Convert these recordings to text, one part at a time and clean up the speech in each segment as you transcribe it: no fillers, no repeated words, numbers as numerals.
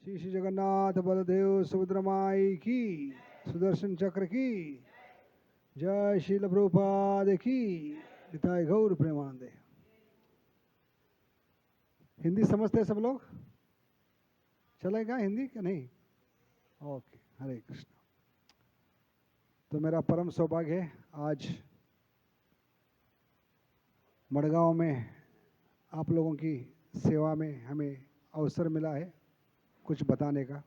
श्री श्री जगन्नाथ बलदेव सुभद्रा माई की, सुदर्शन चक्र की जय। श्रील प्रभुपाद की निताय गौर प्रेमानंदे। हिंदी समझते हैं सब लोग? चलेगा हिंदी क्या नहीं? ओके, हरे कृष्ण। तो मेरा परम सौभाग्य है आज मड़गांव में आप लोगों की सेवा में हमें अवसर मिला है कुछ बताने का।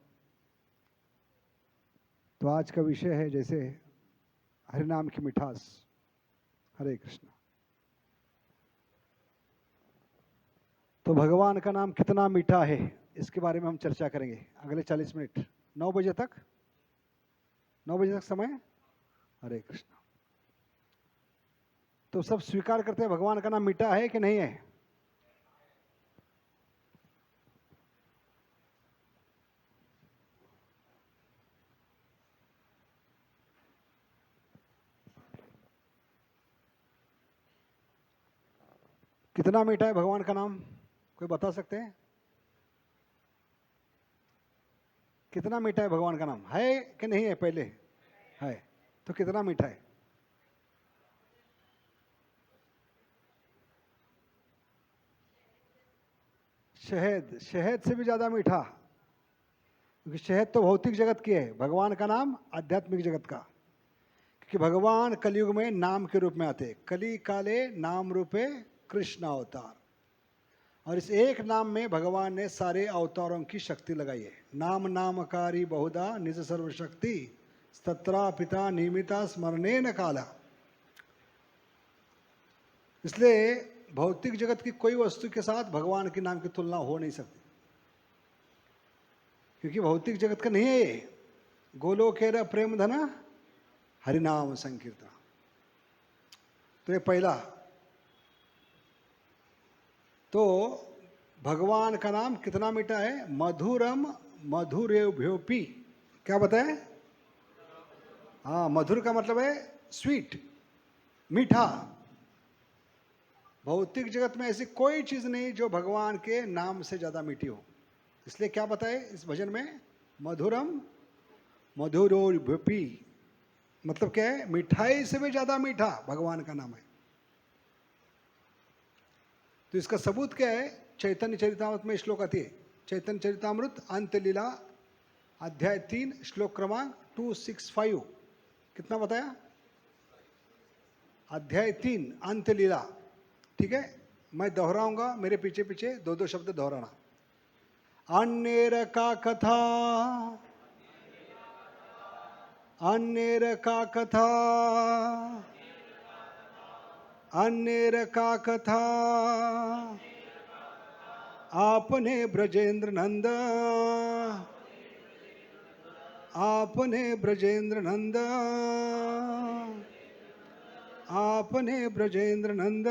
तो आज का विषय है जैसे हरिनाम की मिठास। हरे कृष्ण। तो भगवान का नाम कितना मीठा है इसके बारे में हम चर्चा करेंगे अगले 40 मिनट। 9 बजे तक समय। हरे कृष्ण। तो सब स्वीकार करते हैं भगवान का नाम मीठा है कि नहीं है? कितना मीठा है भगवान का नाम? कोई बता सकते हैं? कितना मीठा है भगवान का नाम? है कि नहीं है? पहले है तो कितना मीठा है? शहद से भी ज्यादा मीठा, क्योंकि शहद तो भौतिक जगत की है, भगवान का नाम आध्यात्मिक जगत का। क्योंकि भगवान कलयुग में नाम के रूप में आते। कली काले नाम रूपे कृष्ण अवतार। और इस एक नाम में भगवान ने सारे अवतारों की शक्ति लगाई है। नाम नामकारी बहुधा निज सर्वशक्ति तत्रा पिता नियमिता स्मरणे न काला। इसलिए भौतिक जगत की कोई वस्तु के साथ भगवान के नाम की तुलना हो नहीं सकती, क्योंकि भौतिक जगत का नहीं है ये। गोलोकेर प्रेम धना हरिनाम संकीर्तन। तो ये पहला। तो भगवान का नाम कितना मीठा है? मधुरम मधुरेभ्योपि। क्या बताए? हाँ, मधुर का मतलब है स्वीट, मीठा। भौतिक जगत में ऐसी कोई चीज नहीं जो भगवान के नाम से ज्यादा मीठी हो। इसलिए क्या बताए इस भजन में? मधुरम मधुरोभ्योपि। मतलब क्या है? मिठाई से भी ज्यादा मीठा भगवान का नाम है। तो इसका सबूत क्या है? चैतन्य चरितामृत में श्लोक आती है। चैतन्य चरितामृत अंत लीला अध्याय 3 श्लोक क्रमांक 265। कितना बताया? अध्याय 3 अंत लीला। ठीक है, मैं दोहराऊंगा, मेरे पीछे पीछे दो दो शब्द दोहराना। अन्येर का कथा, अन्येर का कथा, अन्येर का कथा, आपने ब्रजेंद्र नंद, आपने ब्रजेंद्र नंद, आपने ब्रजेंद्र नंद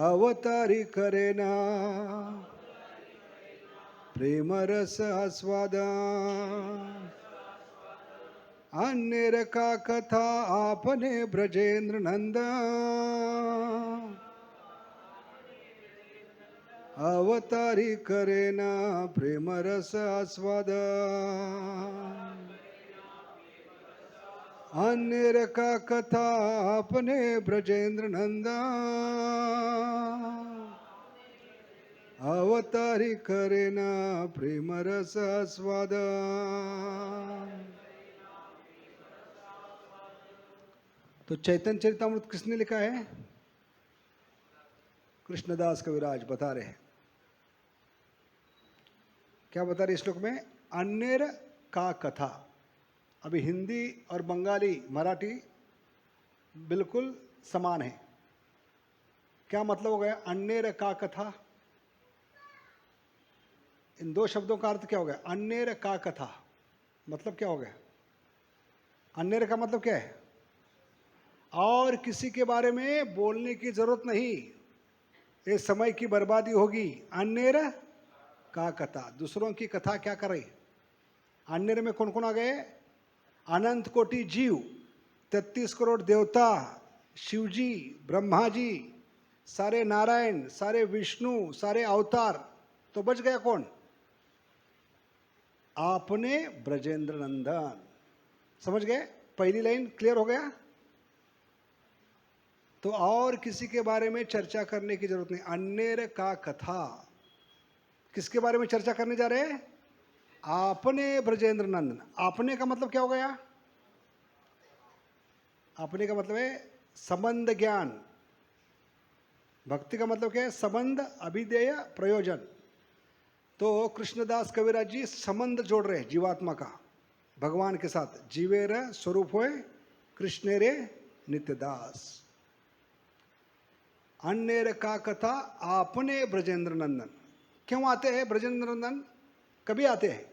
अवतारी करेना प्रेम रस आस्वाद। अन्य का कथा आपने ब्रजेंद्र नंद अवतारी करेना प्रेम रस आस्वाद। अन्य का कथा अपने ब्रजेंद्र नंदा अवतारी करेना प्रेम रस आस्वाद। तो चैतन्य चरितामृत किसने लिखा है? कृष्णदास कविराज बता रहे हैं। क्या बता रहे श्लोक में? अन्यर का कथा। अभी हिंदी और बंगाली मराठी बिल्कुल समान है। क्या मतलब हो गया अन्यर का कथा? इन दो शब्दों का अर्थ क्या हो गया? अन्यर का कथा मतलब क्या हो गया? अन्यर का मतलब क्या है? और किसी के बारे में बोलने की जरूरत नहीं, ये समय की बर्बादी होगी। अन्यर का कथा, दूसरों की कथा क्या करे? अन्यर में कौन कौन आ गए? अनंत कोटि जीव, 33 करोड़ देवता, शिव जी, ब्रह्मा जी, सारे नारायण, सारे विष्णु, सारे अवतार, तो बच गया कौन? आपने ब्रजेंद्र नंदन। समझ गए? पहली लाइन क्लियर हो गया? तो और किसी के बारे में चर्चा करने की जरूरत नहीं। अन्य का कथा, किसके बारे में चर्चा करने जा रहे हैं? आपने ब्रजेंद्र नंदन। आपने का मतलब क्या हो गया? आपने का मतलब है संबंध ज्ञान। भक्ति का मतलब क्या है? संबंध, अभिधेय, प्रयोजन। तो कृष्णदास कविराज जी संबंध जोड़ रहे हैं जीवात्मा का भगवान के साथ। जीवेर स्वरूप होए कृष्ण रे नित्यदास। अन्य का कथा आपने ब्रजेंद्र नंदन। क्यों आते हैं ब्रजेंद्र नंदन? कभी आते हैं?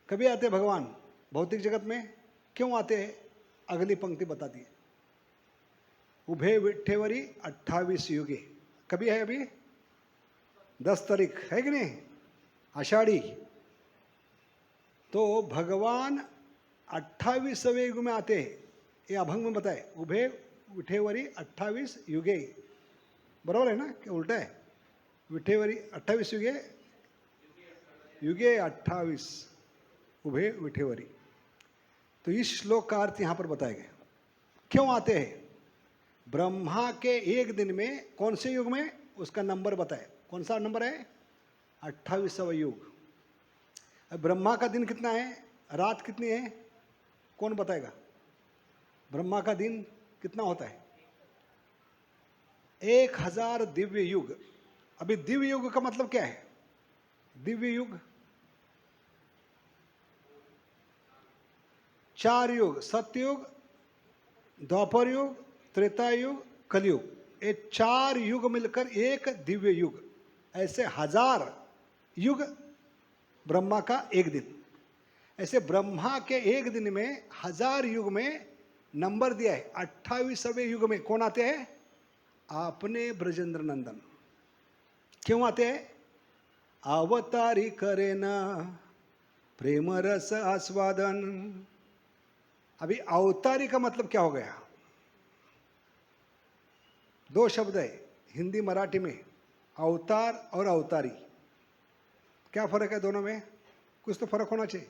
कभी आते हैं भगवान भौतिक जगत में? क्यों आते हैं? अगली पंक्ति बता दी। उभे विठेवरी 28 युगे। कभी है? अभी 10 तारीख है कि नहीं? आषाढ़ी। तो भगवान 28वें युग में आते हैं। ये अभंग में बताए, उभे विठेवरी 28 युगे। बराबर है ना? क्या उल्टा है? विठेवरी 28 युगे, युगे 28, उभे विठेवरी। तो इस श्लोक का अर्थ यहां पर बताया गया। क्यों आते हैं? ब्रह्मा के एक दिन में, कौन से युग में? उसका नंबर बताए। कौन सा नंबर है? 28वां युग। अब ब्रह्मा का दिन कितना है? रात कितनी है? कौन बताएगा? ब्रह्मा का दिन कितना होता है? 1000 दिव्य युग। अभी दिव्य युग का मतलब क्या है? दिव्य युग 4 युग, सतयुग, द्वापर युग, त्रेता युग, कलयुग। ये 4 युग मिलकर एक दिव्य युग। ऐसे 1000 युग ब्रह्मा का एक दिन। ऐसे ब्रह्मा के एक दिन में 1000 युग में नंबर दिया है। 28वें युग में कौन आते हैं? आपने ब्रजेंद्र नंदन। क्यों आते हैं? अवतारी करे ना प्रेम रस आस्वादन। अभी अवतारी का मतलब क्या हो गया? 2 शब्द है हिंदी मराठी में, अवतार और अवतारी। क्या फर्क है दोनों में? कुछ तो फर्क होना चाहिए।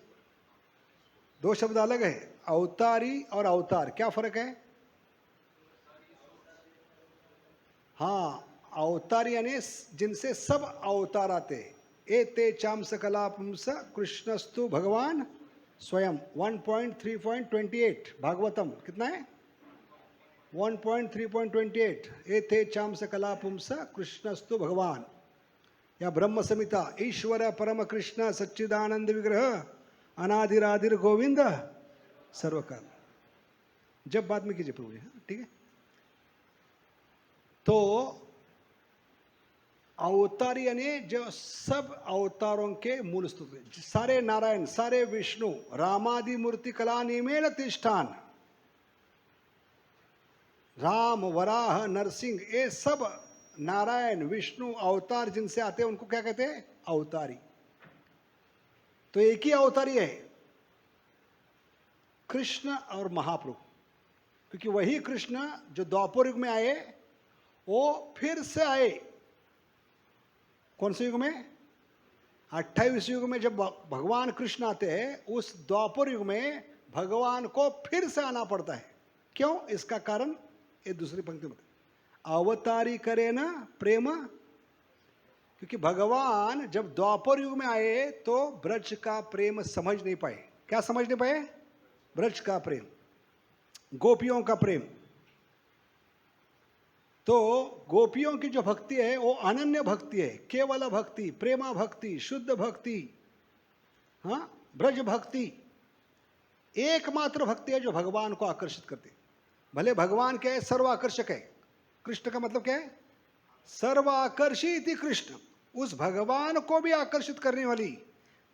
2 शब्द अलग है, अवतारी और अवतार। क्या फर्क है? हाँ, अवतार यानी जिनसे सब अवतार आते हैं। ए ते चाम सकला पुंस कृष्णस्तु भगवान स्वयं। 1.3.28 भागवतम कितना है? 1.3.28। ए थे चाम सकला पुंस कृष्णस्तु भगवान। या ब्रह्म संहिता, ईश्वर परम कृष्ण सच्चिदानंद विग्रह अनादिरादिर गोविंद सर्वकाल। जब बाद में कीजिए प्रभु जी, ठीक है? तो अवतार यानी जो सब अवतारों के मूल स्तुति। सारे नारायण, सारे विष्णु, रामादि मूर्ति कला निमेल तिष्ठान, राम, वराह, नरसिंह, ये सब नारायण, विष्णु अवतार जिनसे आते हैं उनको क्या कहते हैं? अवतारी। तो एक ही अवतारी है, कृष्ण और महाप्रभु। क्योंकि वही कृष्ण जो द्वापर युग में आए, वो फिर से आए। कौन से युग में? 28 युग में। जब भगवान कृष्ण आते हैं, उस द्वापर युग में भगवान को फिर से आना पड़ता है। क्यों? इसका कारण ये दूसरी पंक्ति में अवतारी करे ना प्रेम। क्योंकि भगवान जब द्वापर युग में आए तो ब्रज का प्रेम समझ नहीं पाए। क्या समझ नहीं पाए? ब्रज का प्रेम, गोपियों का प्रेम। तो गोपियों की जो भक्ति है वो अनन्य भक्ति है, केवल भक्ति, प्रेमा भक्ति, शुद्ध भक्ति, हाँ, ब्रज भक्ति। एकमात्र भक्ति है जो भगवान को आकर्षित करती। भले भगवान क्या है? सर्वाकर्षक है। कृष्ण का मतलब क्या है? सर्वाकर्षित कृष्ण। उस भगवान को भी आकर्षित करने वाली,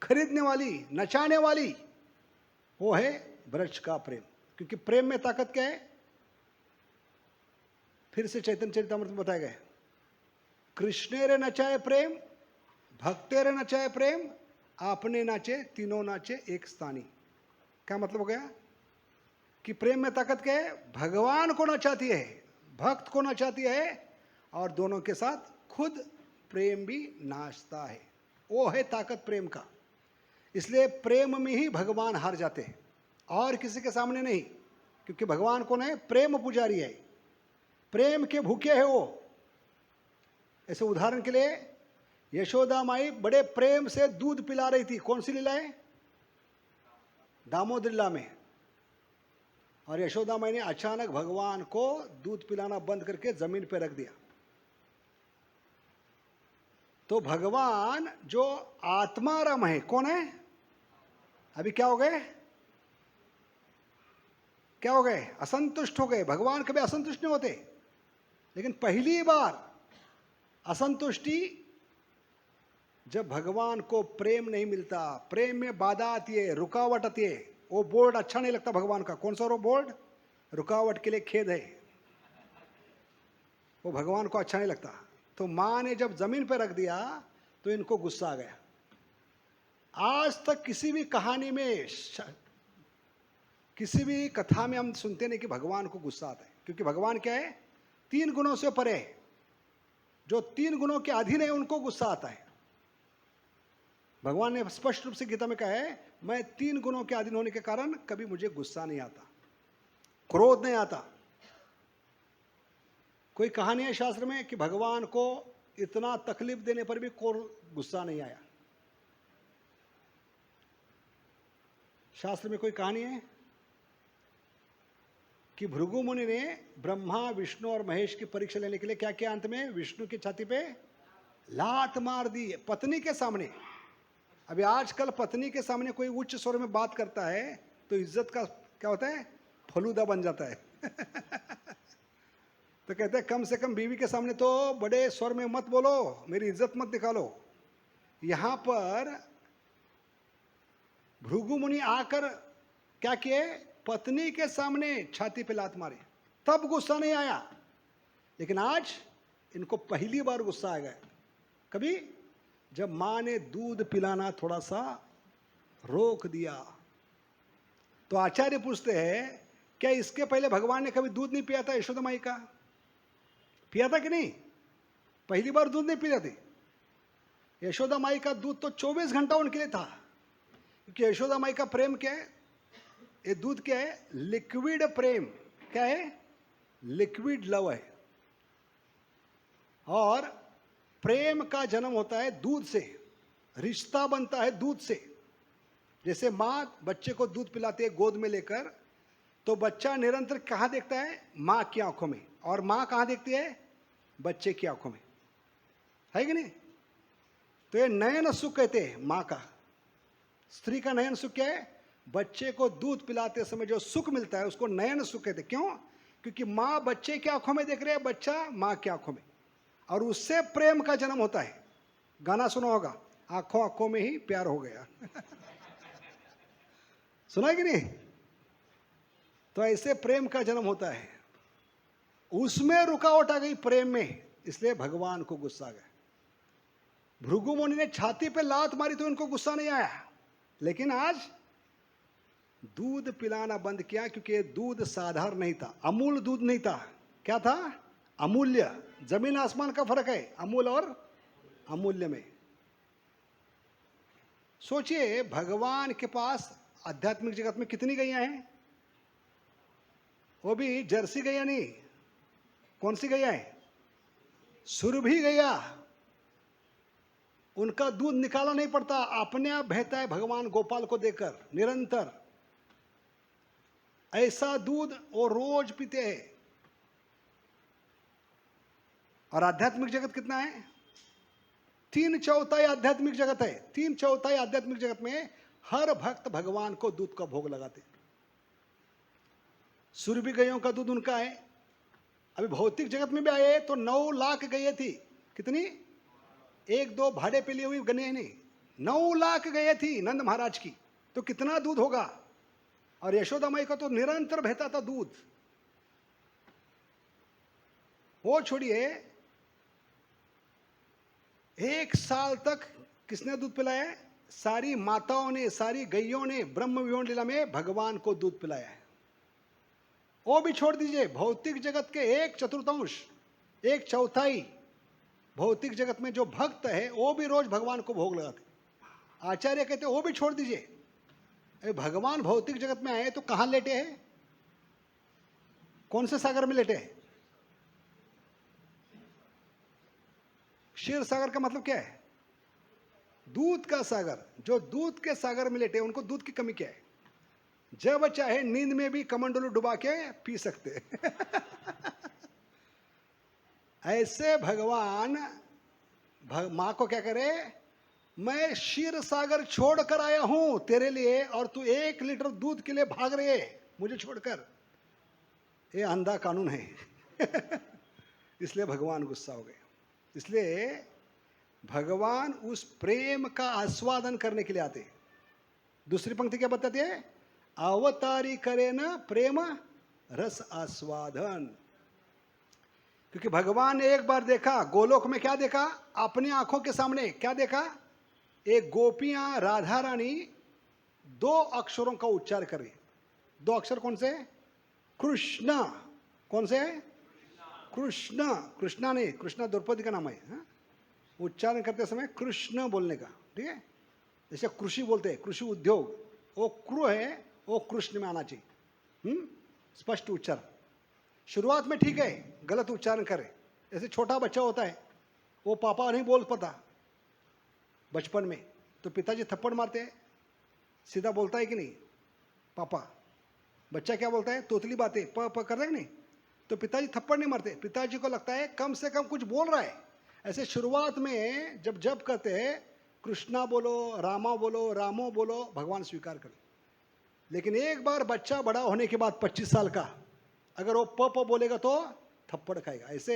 खरीदने वाली, नचाने वाली, वो है ब्रज का प्रेम। क्योंकि प्रेम में ताकत क्या है? फिर से चैतन्य चरितामृत में बताया गया, कृष्ण रे नचाए प्रेम, भक्ते रे नचाए प्रेम, आपने नाचे तीनों नाचे एक स्थानी। क्या मतलब हो गया? कि प्रेम में ताकत क्या है? भगवान को नचाती है, भक्त को नचाती है, और दोनों के साथ खुद प्रेम भी नाचता है। वो है ताकत प्रेम का। इसलिए प्रेम में ही भगवान हार जाते हैं और किसी के सामने नहीं, क्योंकि भगवान कौन है? प्रेम पुजारी है, प्रेम के भूखे है वो। ऐसे उदाहरण के लिए यशोदा माई बड़े प्रेम से दूध पिला रही थी। कौन सी लीला है? दामोदर लीला में। और यशोदा माई ने अचानक भगवान को दूध पिलाना बंद करके जमीन पर रख दिया। तो भगवान जो आत्माराम है, कौन है? अभी क्या हो गए? क्या हो गए? असंतुष्ट हो गए। भगवान कभी असंतुष्ट नहीं होते, लेकिन पहली बार असंतुष्टि जब भगवान को प्रेम नहीं मिलता, प्रेम में बाधा आती है, रुकावट आती है, वो बोर्ड अच्छा नहीं लगता भगवान का। कौन सा वो बोर्ड? रुकावट के लिए खेद है, वो भगवान को अच्छा नहीं लगता। तो माँ ने जब जमीन पर रख दिया तो इनको गुस्सा आ गया। आज तक किसी भी कहानी में, किसी भी कथा में हम सुनते नहीं कि भगवान को गुस्सा आता है, क्योंकि भगवान क्या है? 3 गुणों से परे है। जो 3 गुणों के अधीन है उनको गुस्सा आता है। भगवान ने स्पष्ट रूप से गीता में कहा है, मैं 3 गुणों के अधीन होने के कारण कभी मुझे गुस्सा नहीं आता, क्रोध नहीं आता। कोई कहानी है शास्त्र में कि भगवान को इतना तकलीफ देने पर भी गुस्सा नहीं आया? शास्त्र में कोई कहानी है कि भृगु मुनि ने ब्रह्मा, विष्णु और महेश की परीक्षा लेने के लिए क्या किया? अंत में विष्णु की छाती पे लात मार दी, पत्नी के सामने। अभी आजकल पत्नी के सामने कोई उच्च स्वर में बात करता है तो इज्जत का क्या होता है? फलूदा बन जाता है। तो कहते हैं कम से कम बीवी के सामने तो बड़े स्वर में मत बोलो, मेरी इज्जत मत निकालो। यहां पर भृगु मुनि आकर क्या किए? पत्नी के सामने छाती पे लात मारी, तब गुस्सा नहीं आया। लेकिन आज इनको पहली बार गुस्सा आ गया। कभी? जब मां ने दूध पिलाना थोड़ा सा रोक दिया। तो आचार्य पूछते हैं, क्या इसके पहले भगवान ने कभी दूध नहीं पिया था यशोदा माई का? पिया था कि नहीं? पहली बार दूध नहीं पिया थी। यशोदा माई का दूध तो 24 घंटा उनके लिए था, क्योंकि यशोदा माई का प्रेम क्या है? ये दूध क्या है? लिक्विड प्रेम। क्या है? लिक्विड लव है। और प्रेम का जन्म होता है दूध से, रिश्ता बनता है दूध से। जैसे माँ बच्चे को दूध पिलाती है गोद में लेकर, तो बच्चा निरंतर कहाँ देखता है? माँ की आंखों में। और माँ कहाँ देखती है? बच्चे की आंखों में, है कि नहीं? तो ये नयन सुख कहते हैं माँ का। स्त्री का नयन सुख क्या है? बच्चे को दूध पिलाते समय जो सुख मिलता है उसको नयन सुख कहते हैं। क्यों? क्योंकि माँ बच्चे की आंखों में देख रहे हैं, बच्चा माँ की आंखों में, और उससे प्रेम का जन्म होता है। गाना सुना होगा, आंखों आंखों में ही प्यार हो गया। सुना कि नहीं? तो ऐसे प्रेम का जन्म होता है। उसमें रुकावट आ गई प्रेम में, इसलिए भगवान को गुस्सा आ गया। भृगु मुनि ने छाती पे लात मारी तो इनको गुस्सा नहीं आया, लेकिन आज दूध पिलाना बंद किया, क्योंकि दूध साधारण नहीं था, अमूल दूध नहीं था। क्या था? अमूल्य। जमीन आसमान का फर्क है अमूल और अमूल्य में। सोचिए, भगवान के पास आध्यात्मिक जगत में कितनी गैया हैं? वो भी जर्सी गैया नहीं। कौन सी गैया है? सुरभि गैया। उनका दूध निकाला नहीं पड़ता, अपने आप बहता है भगवान गोपाल को देकर निरंतर। ऐसा दूध वो रोज पीते हैं। और आध्यात्मिक जगत कितना है? 3/4 आध्यात्मिक जगत है। 3/4 आध्यात्मिक जगत में हर भक्त भगवान को दूध का भोग लगाते। सुरभि गैयों का दूध उनका है। अभी भौतिक जगत में भी आए तो 9 लाख गैया थी। कितनी? 1-2 भाड़े पे लिए हुई गने नहीं, 9 लाख गैया थी नंद महाराज की। तो कितना दूध होगा? और यशोदा माई का तो निरंतर बहता था दूध। वो छोड़िए, 1 साल तक किसने दूध पिलाया है? सारी माताओं ने, सारी गैयों ने ब्रह्म विवरण लीला में भगवान को दूध पिलाया है। वो भी छोड़ दीजिए, भौतिक जगत के 1/4 एक चौथाई भौतिक जगत में जो भक्त है वो भी रोज भगवान को भोग लगाते। आचार्य कहते वो भी छोड़ दीजिए। अरे भगवान भौतिक जगत में आए तो कहाँ लेटे हैं? कौन से सागर में लेटे हैं? क्षीर सागर का मतलब क्या है? दूध का सागर। जो दूध के सागर में लेटे उनको दूध की कमी क्या है? जब चाहे नींद में भी कमंडलू डुबा के पी सकते ऐसे भगवान मां को क्या करे, मैं क्षीर सागर छोड़ कर आया हूं तेरे लिए और तू 1 लीटर दूध के लिए भाग रहे मुझे छोड़कर। ये अंधा कानून है इसलिए भगवान गुस्सा हो गए। इसलिए भगवान उस प्रेम का आस्वादन करने के लिए आते। दूसरी पंक्ति क्या बताती है? अवतारी करे न प्रेम रस आस्वादन। क्योंकि भगवान ने एक बार देखा गोलोक में, क्या देखा? अपनी आंखों के सामने क्या देखा? एक गोपियां राधा रानी 2 अक्षरों का उच्चार कर रही। 2 अक्षर कौन से? कृष्ण। कौन से? कृष्ण। कृष्णा नहीं, कृष्णा द्रौपदी का नाम है। हा? उच्चारण करते समय कृष्ण बोलने का, ठीक है? जैसे कृषि बोलते हैं, कृषि उद्योग, वो क्रू है, वो कृष्ण में आना चाहिए। स्पष्ट उच्चारण। शुरुआत में ठीक है, गलत उच्चारण करे। जैसे छोटा बच्चा होता है, वो पापा नहीं बोल पाता बचपन में, तो पिताजी थप्पड़ मारते हैं, सीधा बोलता है कि नहीं पापा? बच्चा क्या बोलता है? तोतली बातें प प कर रहे नहीं, तो पिताजी थप्पड़ नहीं मारते। पिताजी को लगता है कम से कम कुछ बोल रहा है। ऐसे शुरुआत में जब जप करते हैं, कृष्णा बोलो, रामा बोलो, रामो बोलो, भगवान स्वीकार करें। लेकिन एक बार बच्चा बड़ा होने के बाद 25 साल का, अगर वो प बोलेगा तो थप्पड़ खाएगा। ऐसे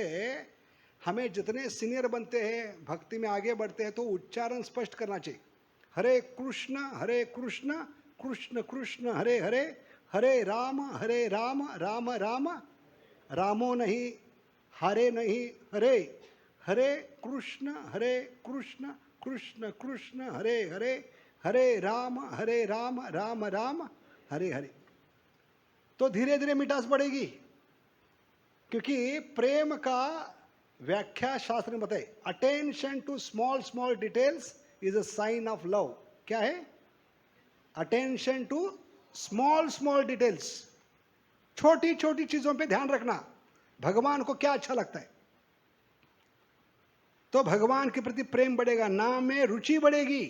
हमें जितने सीनियर बनते हैं, भक्ति में आगे बढ़ते हैं, तो उच्चारण स्पष्ट करना चाहिए। हरे कृष्ण कृष्ण कृष्ण हरे हरे, हरे राम राम राम रामो नहीं हरे नहीं हरे, हरे कृष्ण कृष्ण कृष्ण हरे हरे, हरे राम राम राम हरे हरे। तो धीरे धीरे मिठास बढ़ेगी। क्योंकि प्रेम का व्याख्या शास्त्र ने बताई, attention to small small details is a sign of love. क्या है? Attention to small small details, छोटी छोटी चीजों पे ध्यान रखना। भगवान को क्या अच्छा लगता है, तो भगवान के प्रति प्रेम बढ़ेगा, नाम में रुचि बढ़ेगी।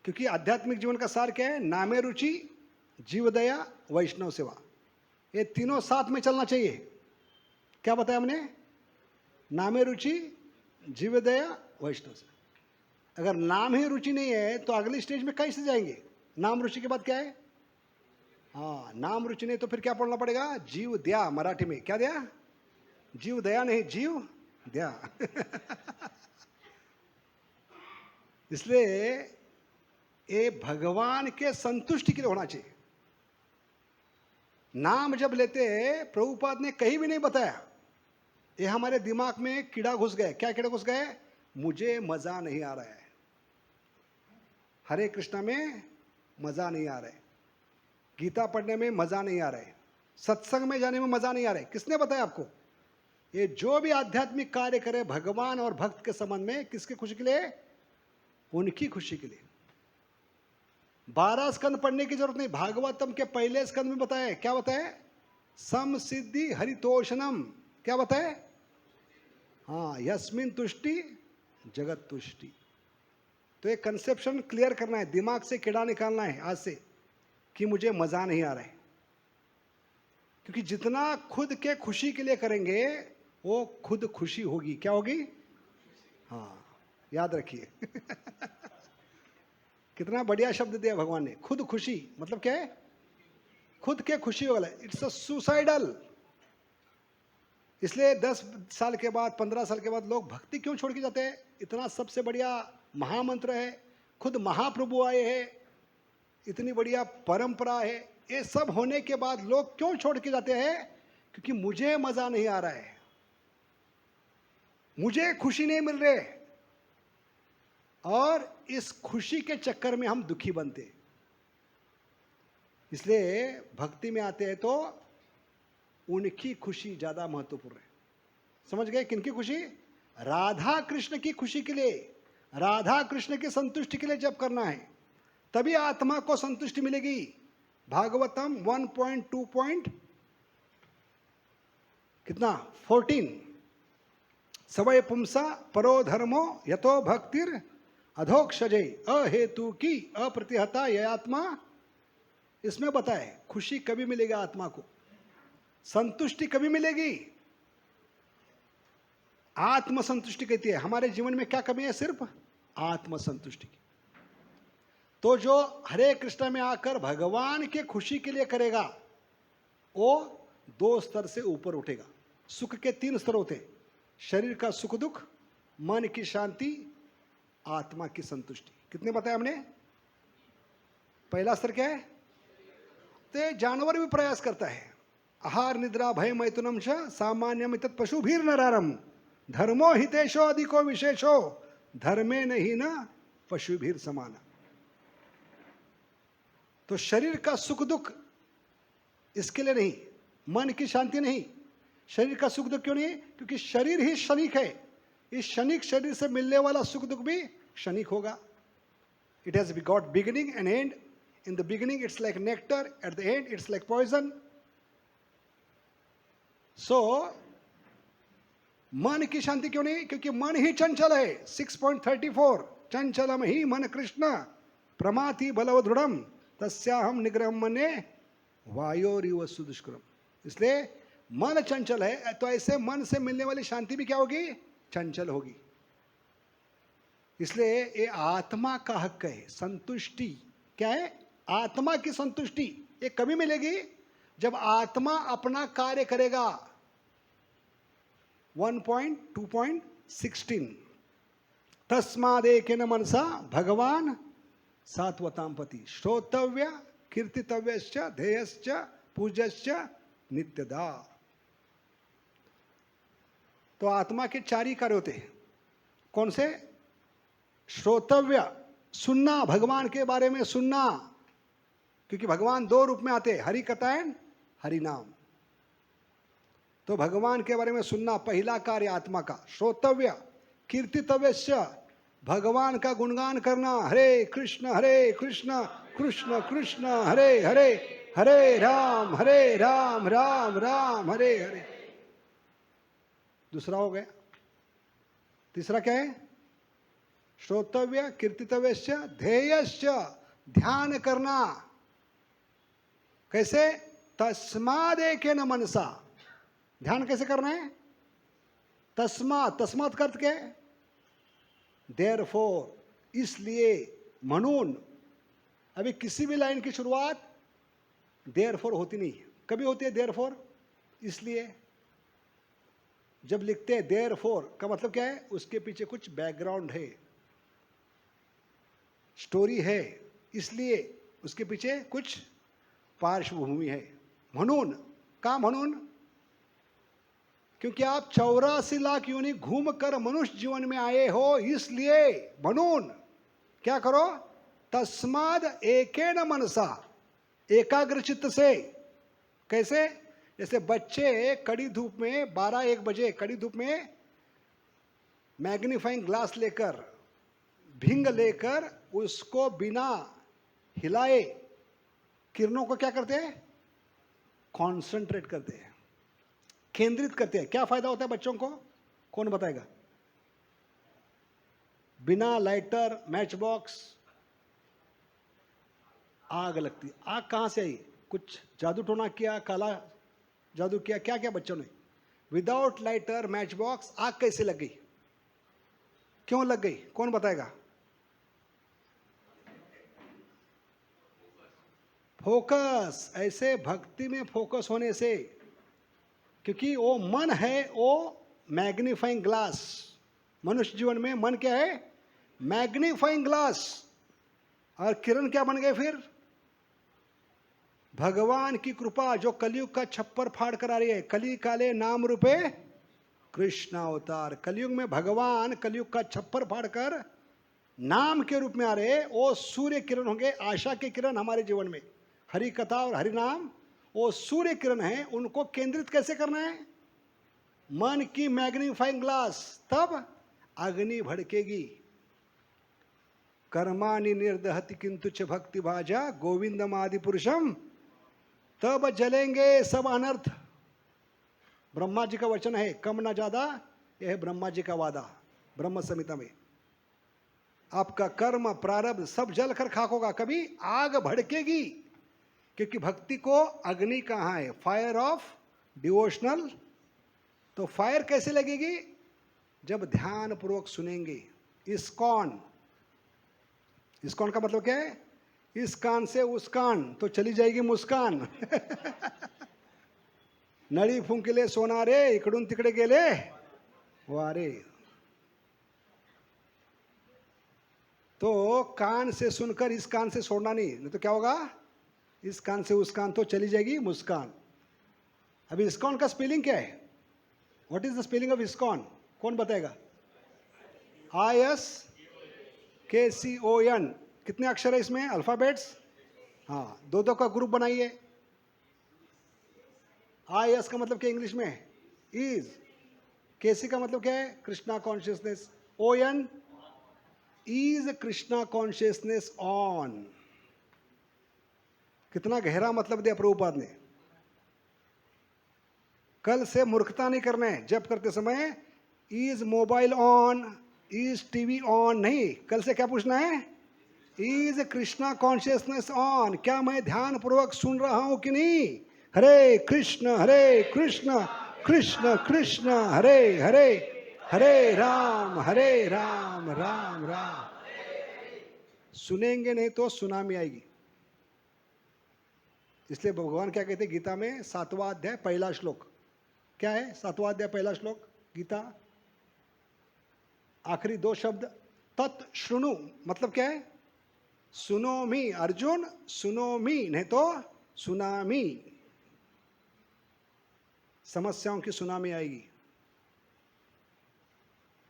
क्योंकि आध्यात्मिक जीवन का सार क्या है? नामे रुचि, जीवदया, वैष्णव सेवा। ये तीनों साथ में चलना चाहिए। क्या बताया हमने? नामे रुचि, जीवदया, वैष्णव सेवा। अगर नाम ही रुचि नहीं है तो अगली स्टेज में कैसे जाएंगे? नाम रुचि के बाद क्या है? हाँ, नाम रुचि नहीं तो फिर क्या पढ़ना पड़ेगा? जीव दया। मराठी में क्या दया? जीव दया नहीं, जीव दया इसलिए ये भगवान के संतुष्टि के लिए होना चाहिए। नाम जब लेते हैं, प्रभुपाद ने कहीं भी नहीं बताया। ये हमारे दिमाग में कीड़ा घुस गए। क्या कीड़ा घुस गए? मुझे मजा नहीं आ रहा है, हरे कृष्णा में मजा नहीं आ रहा है, गीता पढ़ने में मजा नहीं आ रहा है, सत्संग में जाने में मजा नहीं आ रहा है। किसने बताया आपको? ये जो भी आध्यात्मिक कार्य करे भगवान और भक्त के संबंध में, किसकी खुशी के लिए? उनकी खुशी के लिए। 12 स्कंद पढ़ने की जरूरत नहीं। भागवतम के पहले स्कंद में बताए, क्या बताए? सम सिद्धि हरितोषणम। क्या बताए? हाँ, यस्मिन तुष्टि जगत तुष्टि। तो ये कंसेप्शन क्लियर करना है, दिमाग से कीड़ा निकालना है आज से कि मुझे मजा नहीं आ रहा है। क्योंकि जितना खुद के खुशी के लिए करेंगे वो खुद खुशी होगी। क्या होगी? हाँ, याद रखिए कितना बढ़िया शब्द दिया भगवान ने, खुद खुशी। मतलब क्या है? खुद के खुशी वाला। It's a suicidal. इसलिए 10 साल के बाद, 15 साल के बाद लोग भक्ति क्यों छोड़ के जाते हैं? इतना सबसे बढ़िया महामंत्र है, खुद महाप्रभु आए हैं, इतनी बढ़िया परंपरा है, ये सब होने के बाद लोग क्यों छोड़ के जाते हैं? क्योंकि मुझे मजा नहीं आ रहा है, मुझे खुशी नहीं मिल रही, और इस खुशी के चक्कर में हम दुखी बनते। इसलिए भक्ति में आते हैं तो उनकी खुशी ज्यादा महत्वपूर्ण है। समझ गए? किनकी खुशी? राधा कृष्ण की खुशी के लिए, राधा कृष्ण की संतुष्टि के लिए जब करना है, तभी आत्मा को संतुष्टि मिलेगी। भागवतम 1.2 कितना 14, सवय पुंसा परो धर्मो यतो भक्तिर अधोक्षजे अहेतु की अप्रतिहता यह आत्मा। इसमें बताए खुशी कभी मिलेगा आत्मा को, संतुष्टि कभी मिलेगी? आत्म संतुष्टि कहती है। हमारे जीवन में क्या कमी है? सिर्फ आत्म संतुष्टि की। तो जो हरे कृष्ण में आकर भगवान के खुशी के लिए करेगा, वो 2 स्तर से ऊपर उठेगा। सुख के 3 स्तर होते हैं, शरीर का सुख दुख, मन की शांति, आत्मा की संतुष्टि। कितने बताया हमने? पहला स्तर क्या है? तो जानवर भी प्रयास करता है। आहार निद्रा भय मैथुनम च सामान्यम इतत् पशुभीर नरारम धर्मो हितेशो अधिको विशेषो धर्मे नहीं न पशुभीर समान। तो शरीर का सुख दुख इसके लिए नहीं, मन की शांति नहीं। शरीर का सुख दुख क्यों नहीं? क्योंकि शरीर ही क्षणिक है। इस क्षणिक शरीर से मिलने वाला सुख दुख भी क्षणिक होगा। It has got beginning and end. In the beginning it's like nectar, at the end it's like poison. So मन की शांति क्यों नहीं? क्योंकि मन ही चंचल है। 6.34 चंचलम ही मन कृष्ण प्रमाति बलव दृढ़म तस्याहम निग्रह मने वायोरिव सुदुष्करम। इसलिए मन चंचल है, तो ऐसे मन से मिलने वाली शांति भी क्या होगी? चंचल होगी। इसलिए ये आत्मा का हक है। संतुष्टि क्या है? आत्मा की संतुष्टि ये कभी मिलेगी जब आत्मा अपना कार्य करेगा। 1.2.16 तस्मादेकेन मनसा भगवान सात्वतां पति श्रोतव्य कीर्तितव्यश्च ध्येयश्च पूज्यश्च नित्यदा। तो आत्मा के 4 ही कार्य होते हैं। कौन से? श्रोतव्य, सुनना, भगवान के बारे में सुनना, क्योंकि भगवान 2 रूप में आते हैं, हरि कथा एंड हरि नाम। तो भगवान के बारे में सुनना पहला कार्य आत्मा का। श्रोतव्य कीर्तितव्यश्च, भगवान का गुणगान करना। हरे कृष्ण कृष्ण कृष्ण हरे हरे, हरे राम राम राम हरे हरे। दूसरा हो गया। तीसरा क्या है? श्रोतव्य कीर्तितव्यश्च ध्येयश्च, ध्यान करना। कैसे? तस्मादेकेन मनसा। ध्यान कैसे करना है? तस्मात, तस्मात का अर्थ क्या है? देयरफॉर, इसलिए, म्हणून। अभी किसी भी लाइन की शुरुआत देयरफॉर होती नहीं। कभी होती है देयरफॉर? इसलिए। जब लिखते हैं देयरफॉर का मतलब क्या है? उसके पीछे कुछ बैकग्राउंड है, स्टोरी है, इसलिए उसके पीछे कुछ पार्श्वभूमि है। म्हणून का म्हणून? क्योंकि आप 84 लाख योनि घूम कर मनुष्य जीवन में आए हो, इसलिए म्हणून क्या करो? तस्माद एकेन मनसा, एकाग्र चित्त से। कैसे? जैसे बच्चे कड़ी धूप में 12-1 बजे कड़ी धूप में मैग्नीफाइंग ग्लास लेकर, भिंग लेकर, उसको बिना हिलाए किरणों को क्या करते हैं? कॉन्सेंट्रेट करते हैं, केंद्रित करते हैं। क्या फायदा होता है बच्चों को? कौन बताएगा? बिना लाइटर, मैच बॉक्स आग लगती है। आग कहां से आई? कुछ जादू टोना किया, काला जादू किया, क्या क्या बच्चों ने? विदाउट लाइटर, मैच बॉक्स आग कैसे लग गई? क्यों लग गई? कौन बताएगा? फोकस। ऐसे भक्ति में फोकस होने से, क्योंकि वो मन है, वो मैग्नीफाइंग ग्लास। मनुष्य जीवन में मन क्या है? Magnifying glass. और किरण क्या बन गए फिर? भगवान की कृपा जो कलयुग का छप्पर फाड़ कर आ रही है। कली काले नाम रूपे कृष्ण अवतार। कलयुग में भगवान कलयुग का छप्पर फाड़ कर नाम के रूप में आ रहे। वो सूर्य किरण होंगे, आशा के किरण हमारे जीवन में। हरि कथा और हरि नाम वो सूर्य किरण है। उनको केंद्रित कैसे करना है? मन की मैग्नीफाइंग ग्लास, तब अग्नि भड़केगी। कर्माणि निर्दहति किंतु च भक्ति भाजा गोविंदम आदि पुरुषम, तब जलेंगे सब अनर्थ। ब्रह्मा जी का वचन है, कम ना ज्यादा, यह है ब्रह्मा जी का वादा ब्रह्म संहिता में। आपका कर्म प्रारब्ध सब जल कर खाक होगा, कभी आग भड़केगी, क्योंकि भक्ति को अग्नि कहाँ है, फायर ऑफ डिवोशनल। तो फायर कैसे लगेगी, जब ध्यान पूर्वक सुनेंगे। इस्कॉन, इस्कॉन का मतलब क्या है, इस कान से उस कान तो चली जाएगी मुस्कान। नळी फुंकिले सोनारे, इकडून तिकडे गेले वारे। तो कान से सुनकर इस कान से छोड़ना नहीं तो क्या होगा, इस कान से उस कान तो चली जाएगी मुस्कान। अभी इस्कॉन का स्पेलिंग क्या है, what is the spelling of ISKCON, कौन बताएगा? ISKCON। कितने अक्षर है इसमें, अल्फाबेट्स? हाँ, दो दो का ग्रुप बनाइए। IS का मतलब क्या इंग्लिश में, इज। KC का मतलब क्या है, Krishna consciousness. ON is Krishna consciousness on. कितना गहरा मतलब दिया प्रभुपाद ने। कल से मूर्खता नहीं करना है जब करते समय, is mobile on, is TV on नहीं, कल से क्या पूछना है, इज कृष्णा कॉन्शियसनेस ऑन, क्या मैं ध्यान पूर्वक सुन रहा हूं कि नहीं। हरे कृष्ण कृष्ण कृष्ण हरे हरे, हरे राम राम राम। सुनेंगे नहीं तो सुनामी आएगी। इसलिए भगवान क्या कहते हैं गीता में, 7वां अध्याय पहला श्लोक क्या है, 7वां अध्याय पहला श्लोक गीता, आखिरी दो शब्द तत् श्रृणु, मतलब क्या है, सुनो मी अर्जुन, सुनो मी नहीं तो सुनामी। समस्याओं की सुनामी आएगी,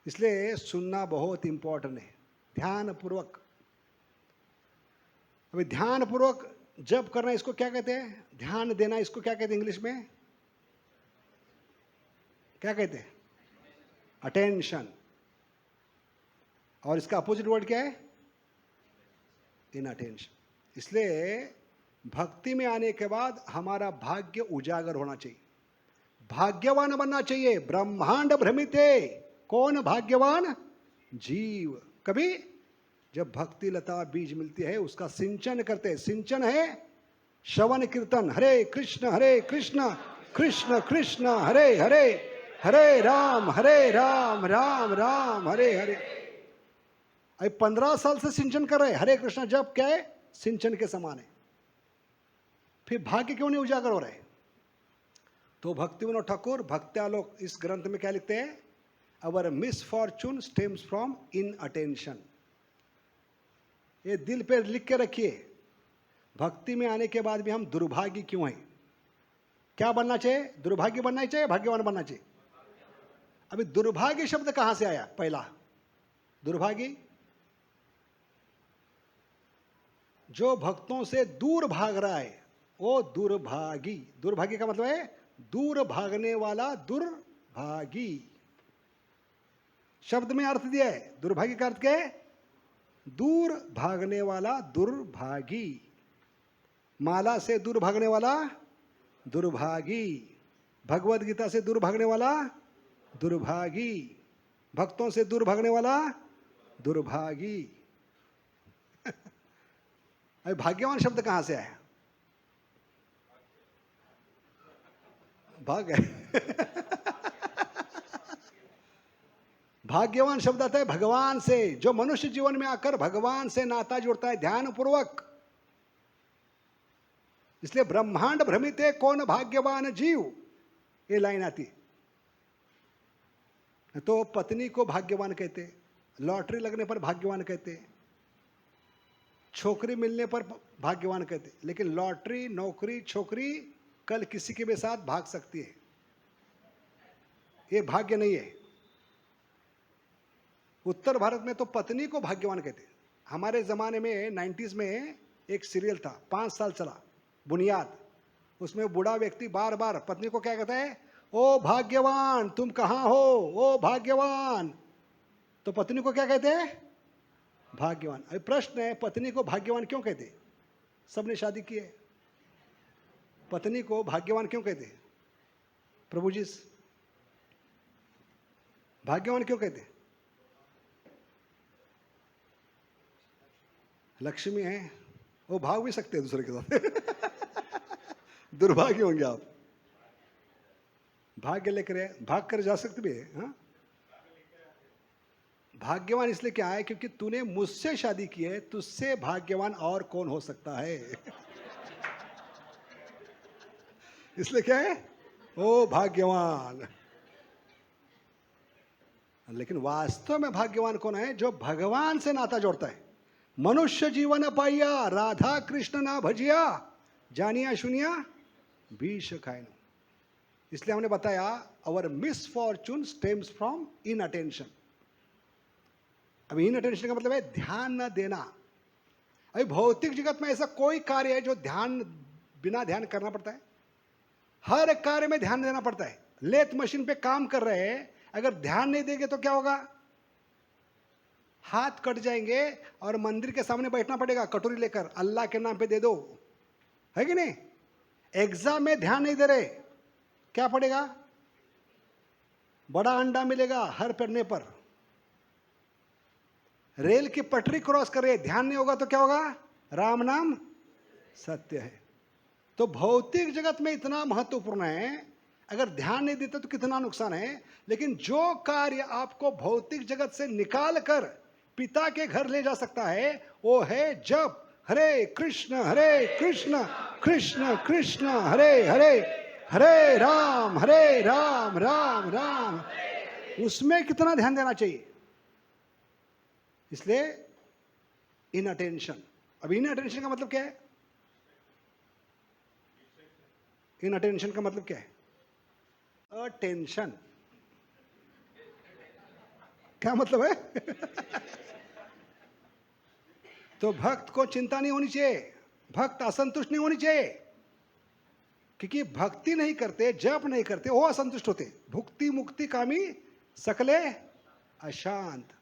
इसलिए सुनना बहुत इंपॉर्टेंट है, ध्यान पूर्वक। अभी ध्यान पूर्वक जब करना इसको क्या कहते हैं, ध्यान देना इसको क्या कहते हैं इंग्लिश में, क्या कहते हैं, अटेंशन। और इसका अपोजिट वर्ड क्या है, इनअटेंशन। इसलिए भक्ति में आने के बाद हमारा भाग्य उजागर होना चाहिए, भाग्यवान बनना चाहिए। ब्रह्मांड भ्रमित है, कौन भाग्यवान, जीव। कभी जब भक्ति लता बीज मिलती है उसका सिंचन करते हैं, सिंचन है श्रवण कीर्तन, हरे कृष्ण कृष्ण कृष्ण हरे हरे, हरे राम राम राम हरे हरे। अभी 15 साल से सिंचन कर रहे, हरे कृष्ण जब क्या है, सिंचन के समान है। फिर भाग्य क्यों नहीं उजागर हो रहे। तो भक्ति विनोद ठाकुर भक्त्यालोक इस ग्रंथ में क्या लिखते हैं, our misfortune stems from inattention. ये दिल पे लिख के रखिए, भक्ति में आने के बाद भी हम दुर्भाग्य क्यों हैं। क्या बनना चाहिए, दुर्भाग्य बनना चाहिए, भाग्यवान बनना चाहिए। अभी दुर्भाग्य शब्द कहां से आया, पहला दुर्भाग्य जो भक्तों से दूर भाग रहा है वो दुर्भागी। दुर्भागी का मतलब है दूर भागने वाला, दुर्भागी शब्द में अर्थ दिया है। दुर्भागी का अर्थ क्या है, दूर भागने वाला, दुर्भागी। माला से दूर भागने वाला दुर्भागी, भगवत गीता से दूर भागने वाला दुर्भागी, भक्तों से दूर भागने वाला दुर्भागी। अभी भाग्यवान शब्द कहां से आया, भाग भाग्यवान शब्द आता है भगवान से, जो मनुष्य जीवन में आकर भगवान से नाता जोड़ता है ध्यान पूर्वक। इसलिए ब्रह्मांड भ्रमित है, कौन भाग्यवान जीव, ये लाइन आती है। तो पत्नी को भाग्यवान कहते, लॉटरी लगने पर भाग्यवान कहते, छोकरी मिलने पर भाग्यवान कहते। लेकिन लॉटरी, नौकरी, छोकरी कल किसी के भी साथ भाग सकती है, ये भाग्य नहीं है। उत्तर भारत में तो पत्नी को भाग्यवान कहते। हमारे ज़माने में 90s में एक सीरियल था, 5 साल चला, बुनियाद। उसमें बूढ़ा व्यक्ति बार बार पत्नी को क्या कहता है, ओ भाग्यवान तुम कहाँ हो, ओ भाग्यवान। तो पत्नी को क्या कहते हैं? भाग्यवान। अभी प्रश्न है, पत्नी को भाग्यवान क्यों कहते हैं? सबने शादी की है, पत्नी को भाग्यवान क्यों कहते हैं? प्रभु जी भाग्यवान क्यों कहते हैं? लक्ष्मी है, वो भाग भी सकते हैं दूसरे के साथ दुर्भाग्य होंगे आप। भाग्य लेकर भाग कर जा सकते भी है। हाँ? भाग्यवान इसलिए क्या है? क्योंकि तूने मुझसे शादी की है, तुझसे भाग्यवान और कौन हो सकता है इसलिए क्या है? ओ भाग्यवान। लेकिन वास्तव में भाग्यवान कौन है? जो भगवान से नाता जोड़ता है। मनुष्य जीवन पाइया, राधा कृष्ण ना भजिया, जानिया सुनिया बीष खायनो। इसलिए हमने बताया our misfortune stems from inattention. अब इन अटेंशन का मतलब है ध्यान न देना। अभी भौतिक जगत में ऐसा कोई कार्य है जो बिना ध्यान करना पड़ता है? हर कार्य में ध्यान देना पड़ता है। लेथ मशीन पे काम कर रहे हैं, अगर ध्यान नहीं देंगे तो क्या होगा? हाथ कट जाएंगे और मंदिर के सामने बैठना पड़ेगा कटोरी लेकर, अल्लाह के नाम पे दे दो, है कि नहीं? एग्जाम में ध्यान नहीं दे रहे, क्या पड़ेगा? बड़ा अंडा मिलेगा हर पढ़ने पर। रेल की पटरी क्रॉस कर रहे, ध्यान नहीं होगा तो क्या होगा? राम नाम सत्य है। तो भौतिक जगत में इतना महत्वपूर्ण है, अगर ध्यान नहीं देते तो कितना नुकसान है। लेकिन जो कार्य आपको भौतिक जगत से निकाल कर पिता के घर ले जा सकता है, वो है जप। हरे कृष्ण कृष्ण कृष्ण हरे हरे, हरे राम राम राम। उसमें कितना ध्यान देना चाहिए? इसलिए इन अटेंशन। अब इन अटेंशन का मतलब क्या है? इन अटेंशन का मतलब क्या है? अटेंशन क्या मतलब है? तो भक्त को चिंता नहीं होनी चाहिए, भक्त असंतुष्ट नहीं होनी चाहिए, क्योंकि भक्ति नहीं करते, जप नहीं करते, वो असंतुष्ट होते। भुक्ति मुक्ति कामी सकले अशांत।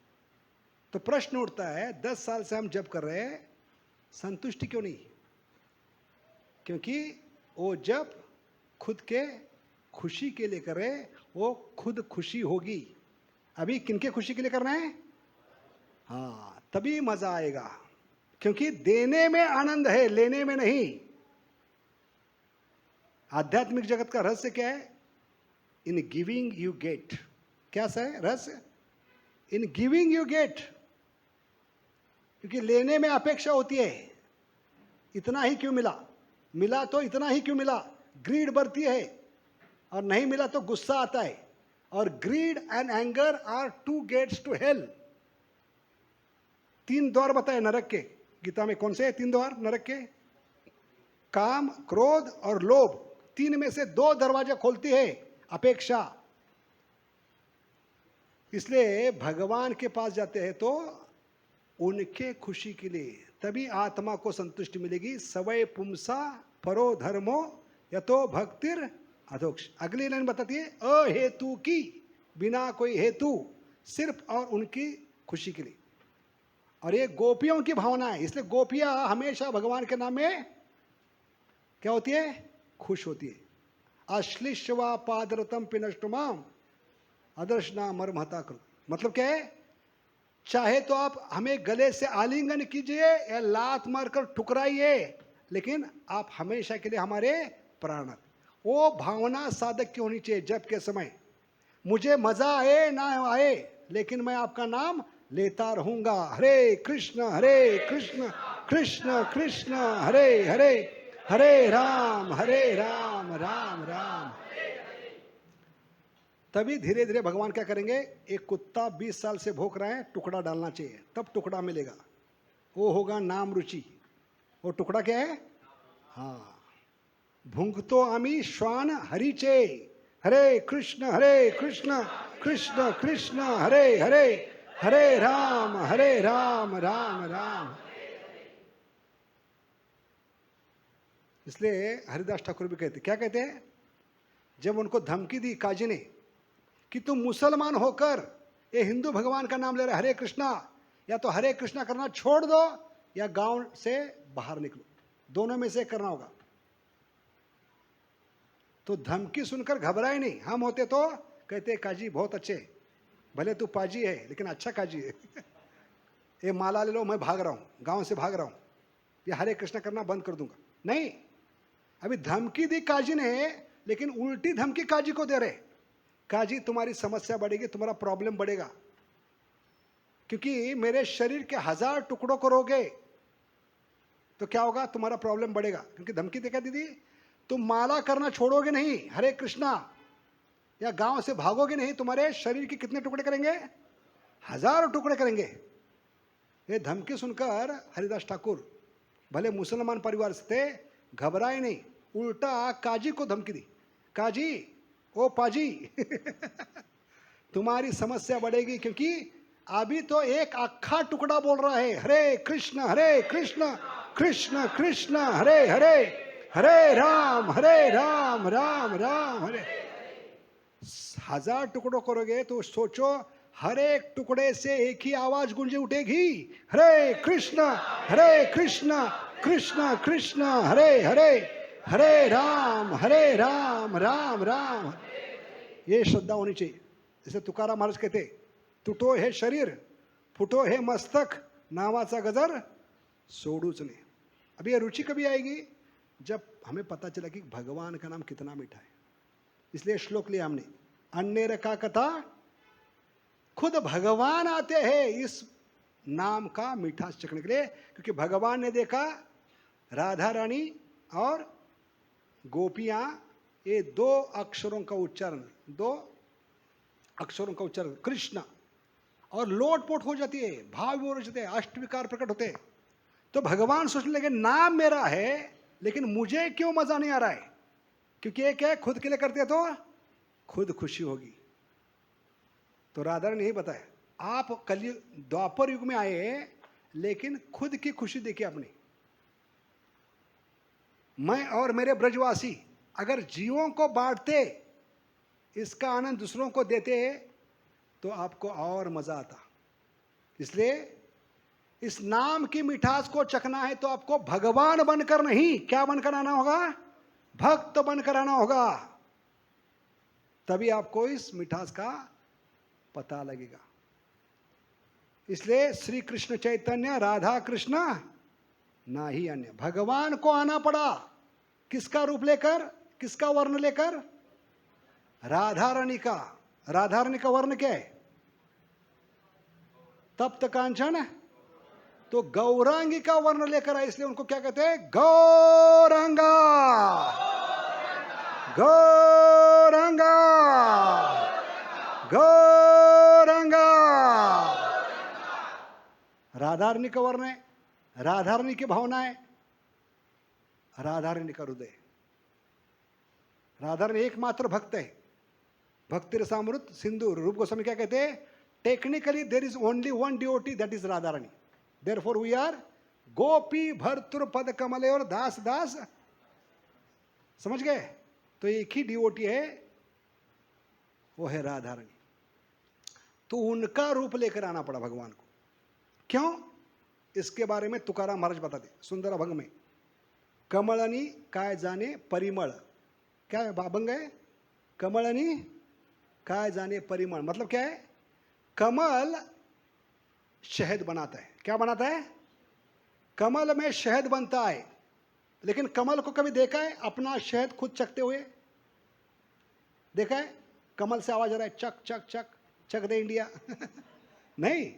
तो प्रश्न उठता है, 10 साल से हम जप कर रहे हैं, संतुष्टि क्यों नहीं? क्योंकि वो जप खुद के खुशी के लिए कर रहे, वो खुद खुशी होगी। अभी किनके खुशी के लिए करना है? हाँ, तभी मजा आएगा, क्योंकि देने में आनंद है, लेने में नहीं। आध्यात्मिक जगत का रहस्य क्या है? In giving you get. क्या है रहस्य? In giving you get. क्योंकि लेने में अपेक्षा होती है, इतना ही क्यों मिला, मिला तो इतना ही क्यों मिला, ग्रीड बढ़ती है, और नहीं मिला तो गुस्सा आता है। और greed and anger are 2 gates to hell. 3 द्वार बताए नरक के, गीता में। कौन से 3 द्वार नरक के? काम, क्रोध और लोभ। 3 में से 2 दरवाजे खोलती है अपेक्षा। इसलिए भगवान के पास जाते हैं तो उनके खुशी के लिए, तभी आत्मा को संतुष्टि मिलेगी। सवय पुंसा परो धर्मो यतो भक्तिर अधोक्ष। अगली लाइन बताती है अहेतु की, बिना कोई हेतु, सिर्फ और उनकी खुशी के लिए। और ये गोपियों की भावना है। इसलिए गोपियां हमेशा भगवान के नाम में क्या होती है? खुश होती है। अश्लिष्वा पादरतम पिनष्टुमाम अदर्शना मर्महता करो। मतलब क्या है? चाहे तो आप हमें गले से आलिंगन कीजिए या लात मारकर ठुकराइए, लेकिन आप हमेशा के लिए हमारे प्राण। वो भावना साधक की होनी चाहिए जप के समय। मुझे मजा आए ना आए, लेकिन मैं आपका नाम लेता रहूंगा। हरे कृष्ण कृष्ण कृष्ण हरे हरे, हरे राम राम राम। तभी धीरे धीरे भगवान क्या करेंगे? एक कुत्ता 20 साल से भौंक रहा है, टुकड़ा डालना चाहिए, तब टुकड़ा मिलेगा। वो होगा नाम रुचि। वो टुकड़ा क्या है? हाँ, भुंगतो आमी श्वान हरिचे, हरे कृष्ण कृष्ण कृष्ण हरे हरे, हरे राम राम राम। इसलिए हरिदास ठाकुर भी कहते, क्या कहते हैं? जब उनको धमकी दी काजी ने कि तुम मुसलमान होकर ये हिंदू भगवान का नाम ले रहे हरे कृष्णा, या तो हरे कृष्णा करना छोड़ दो या गांव से बाहर निकलो, दोनों में से करना होगा। तो धमकी सुनकर घबराए नहीं। हम होते तो कहते काजी बहुत अच्छे, भले तू पाजी है लेकिन अच्छा काजी है ये माला ले लो, मैं भाग रहा हूं, गांव से भाग रहा हूं, ये हरे कृष्णा करना बंद कर दूंगा। नहीं, अभी धमकी दी काजी ने, लेकिन उल्टी धमकी काजी को दे रहे। काजी तुम्हारी समस्या बढ़ेगी, तुम्हारा प्रॉब्लम बढ़ेगा, क्योंकि मेरे शरीर के 1000 टुकड़ों करोगे तो क्या होगा, तुम्हारा प्रॉब्लम बढ़ेगा। क्योंकि धमकी देखा दीदी, तुम माला करना छोड़ोगे नहीं हरे कृष्णा, या गांव से भागोगे नहीं, तुम्हारे शरीर के कितने टुकड़े करेंगे, 1000 टुकड़े करेंगे। ये धमकी सुनकर हरिदास ठाकुर भले मुसलमान परिवार से थे, घबराए नहीं, उल्टा काजी को धमकी दी, काजी ओ पाजी तुम्हारी समस्या बढ़ेगी, क्योंकि अभी तो एक अक्खा टुकड़ा बोल रहा है हरे कृष्ण कृष्ण कृष्ण हरे हरे, हरे राम राम राम हरे। 1000 टुकड़ों करोगे तो सोचो, हर एक टुकड़े से एक ही आवाज गूंजे उठेगी, हरे कृष्ण कृष्ण कृष्ण हरे हरे, हरे राम राम राम। ये श्रद्धा होनी चाहिए। जैसे तुकाराम महाराज कहते, तुटो हे शरीर फुटो हे मस्तक, नावाचा गजर सोडूच ने। अभी ये रुचि कभी आएगी जब हमें पता चला कि भगवान का नाम कितना मीठा है। इसलिए श्लोक लिया हमने, अन्य का कथा, खुद भगवान आते हैं इस नाम का मीठा चखने के लिए, क्योंकि भगवान ने देखा राधा रानी और गोपियां, ये 2 अक्षरों का उच्चारण, 2 अक्षरों का उच्चारण कृष्ण, और लोटपोट हो जाती है, भाव हो जाते हैं, अष्टविकार प्रकट होते हैं। तो भगवान सोचने लगे नाम मेरा है लेकिन मुझे क्यों मजा नहीं आ रहा है, क्योंकि ये क्या है, खुद के लिए करते तो खुद खुशी होगी। तो राधा ने नहीं बताया, आप कलयुग द्वापर युग में आए लेकिन खुद की खुशी देखिए अपनी। मैं और मेरे ब्रजवासी अगर जीवों को बांटते, इसका आनंद दूसरों को देते, तो आपको और मजा आता। इसलिए इस नाम की मिठास को चखना है तो आपको भगवान बनकर नहीं, क्या बनकर आना होगा, भक्त बनकर आना होगा, तभी आपको इस मिठास का पता लगेगा। इसलिए श्री कृष्ण चैतन्य राधा कृष्ण ना ही अन्य, भगवान को आना पड़ा। किसका रूप लेकर, किसका वर्ण लेकर, राधा रानी का। राधा रानी का वर्ण क्या है, तप्त कांचन, तो गौरांगी का वर्ण लेकर आए, इसलिए उनको क्या कहते हैं, गौरांगा गौरांगा गौरांगा। राधारणी का वर्ण है, राधारणी की भावना है, राधारणी का हृदय। राधारणी एकमात्र भक्त है, भक्ति रसामृत सिंधु। रूप गोस्वामी क्या कहते हैं, technically there is only one devotee, that is Radharani. Therefore we are गोपी भर्तृ पद कमले और दास दास, समझ गए। तो एक ही डिवोटी है, वो है राधा रानी। तो उनका रूप लेकर आना पड़ा भगवान को। क्यों, इसके बारे में तुकाराम महाराज बताते सुंदर अभंग में, कमळनी काय जाने परिमळ, क्या अभंग है, कमळनी काय जाने परिमळ, मतलब क्या है, कमल शहद बनाता है। क्या बनाता है, कमल में शहद बनता है, लेकिन कमल को कभी देखा है अपना शहद खुद चखते हुए, देखा है, कमल से आवाज आ रहा है चक चक चक चक दे इंडिया नहीं,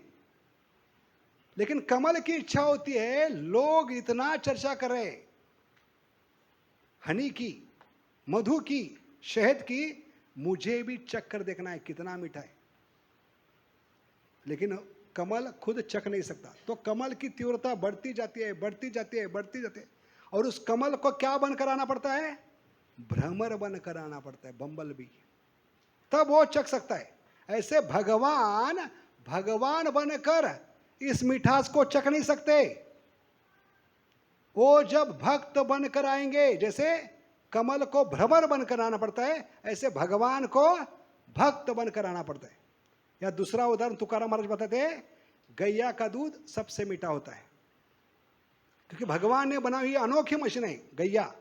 लेकिन कमल की इच्छा होती है, लोग इतना चर्चा कर रहे हनी की, मधु की, शहद की, मुझे भी चख कर देखना है कितना मीठा है, लेकिन कमल खुद चख नहीं सकता। तो कमल की तीव्रता बढ़ती जाती है, बढ़ती जाती है, बढ़ती जाती है, और उस कमल को क्या बनकर आना पड़ता है, भ्रमर बनकर आना पड़ता है, बम्बल बी, तब वो चख सकता है। ऐसे भगवान भगवान बनकर इस मिठास को चख नहीं सकते, वो जब भक्त बनकर आएंगे, जैसे कमल को भ्रमर बनकर आना पड़ता है, ऐसे भगवान को भक्त बनकर आना पड़ता है। या दूसरा उदाहरण तुकाराम महाराज बताते हैं, गैया का दूध सबसे मीठा होता है, क्योंकि भगवान ने बनाई हुई अनोखी मशीन है गैया।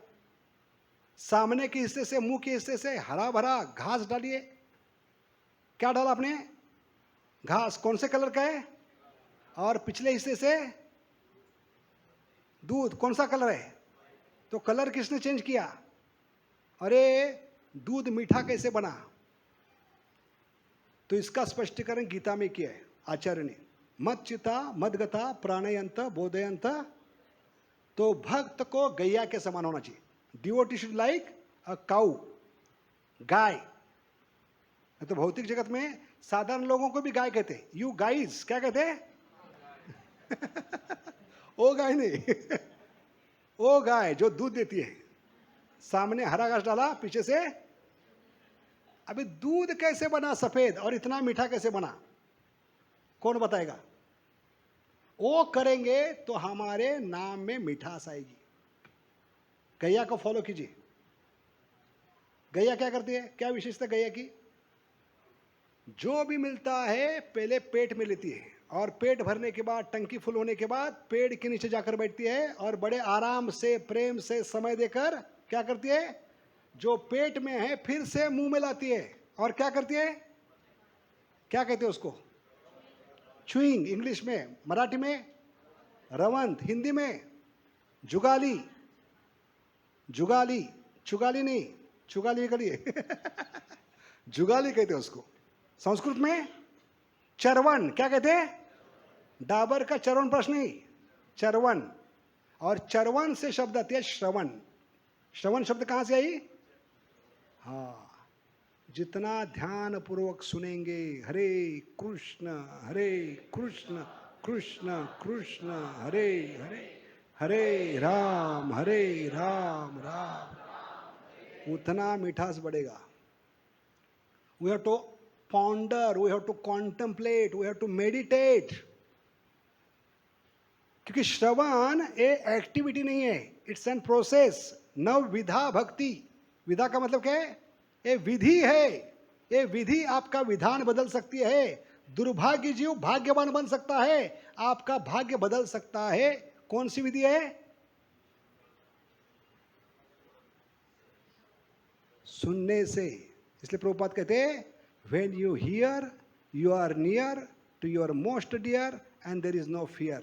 सामने के हिस्से से, मुंह के हिस्से से हरा भरा घास डालिए। क्या डाला आपने? घास। कौन से कलर का है? और पिछले हिस्से से दूध। कौन सा कलर है? तो कलर किसने चेंज किया? अरे दूध मीठा कैसे बना? तो इसका स्पष्टीकरण गीता में किया है आचार्य ने। मत चिता मदगता प्राणयंत बोधयंत। तो भक्त को गैया के समान होना चाहिए। Devotee should like a cow, गाय। तो भौतिक जगत में साधारण लोगों को भी गाय कहते हैं। यू गाइज, क्या कहते हैं? ओ गाय नहीं, ओ गाय जो दूध देती है। सामने हरा घास डाला, पीछे से। अभी दूध कैसे बना सफेद और इतना मीठा कैसे बना? कौन बताएगा? वो करेंगे तो हमारे नाम में मिठास आएगी। गैया को फॉलो कीजिए। गैया क्या करती है? क्या विशेषता गैया की? जो भी मिलता है पहले पेट में लेती है, और पेट भरने के बाद, टंकी फुल होने के बाद पेड़ के नीचे जाकर बैठती है, और बड़े आराम से, प्रेम से, समय देकर क्या करती है? जो पेट में है फिर से मुंह में लाती है, और क्या करती है? क्या कहते हैं उसको? च्यूइंग इंग्लिश में, मराठी में रवंत, हिंदी में जुगाली। जुगाली, चुगाली नहीं, चुगाली करिए। जुगाली कहते हैं उसको। संस्कृत में चरवन। क्या कहते हैं? डाबर का चरवन प्रश्न नहीं, चरवन। और चरवन से शब्द आती है श्रवण। श्रवण शब्द कहां से आई? हाँ, जितना ध्यान पूर्वक सुनेंगे, हरे कृष्ण कृष्ण कृष्ण हरे हरे, हरे राम राम राम, उतना मिठास बढ़ेगा। We have to ponder, we have to contemplate, we have to meditate. क्योंकि श्रवण एक एक्टिविटी नहीं है, इट्स एन प्रोसेस। नव विधा भक्ति। विधा का मतलब क्या है? ये विधि है। ये विधि आपका विधान बदल सकती है। दुर्भाग्य जीव भाग्यवान बन सकता है, आपका भाग्य बदल सकता है। कौन सी विधि है? सुनने से। इसलिए प्रभुपाद कहते हैं, when you hear, you are near to your most dear and there is no fear.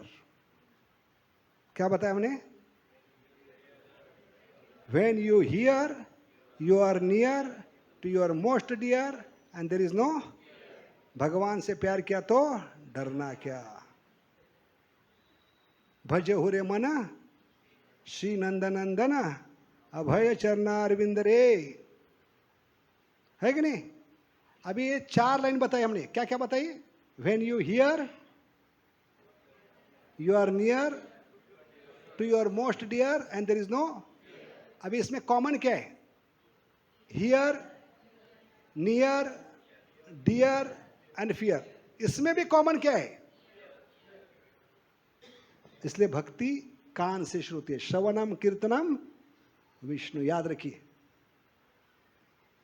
क्या बताया हमने? When you hear, you are near to your most dear and there is no. भगवान से प्यार किया तो डरना क्या? भज हुरे मन श्री नंदनंदन अभय चरणारविंद रे। है कि नहीं? अभी ये 4 लाइन बताई हमने। क्या क्या बताई? When you hear, you are near to your most dear and there is no. अभी इसमें कॉमन क्या है? Hear, near, dear and fear। इसमें भी कॉमन क्या है? इसलिए भक्ति कान से शुरू होती है। श्रवणम कीर्तनम विष्णु। याद रखिए,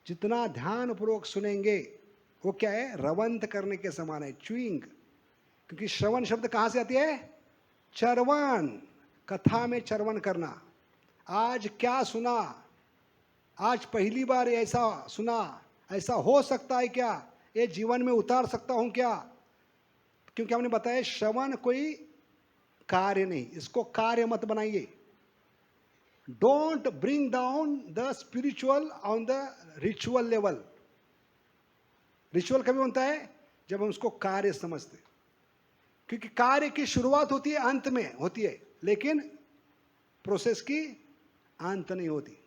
जितना ध्यान पूर्वक सुनेंगे वो क्या है? रवंत करने के समान है, च्यूइंग। क्योंकि श्रवण शब्द कहां से आती है? चरवन। कथा में चरवन करना। आज क्या सुना? आज पहली बार ऐसा सुना, ऐसा हो सकता है क्या? ये जीवन में उतार सकता हूं क्या? क्योंकि हमने बताया श्रवण कोई कार्य नहीं, इसको कार्य मत बनाइए। Don't bring down the spiritual on the ritual level. Ritual कभी बनता है जब हम उसको कार्य समझते, क्योंकि कार्य की शुरुआत होती है, अंत में होती है, लेकिन प्रोसेस की अंत नहीं होती।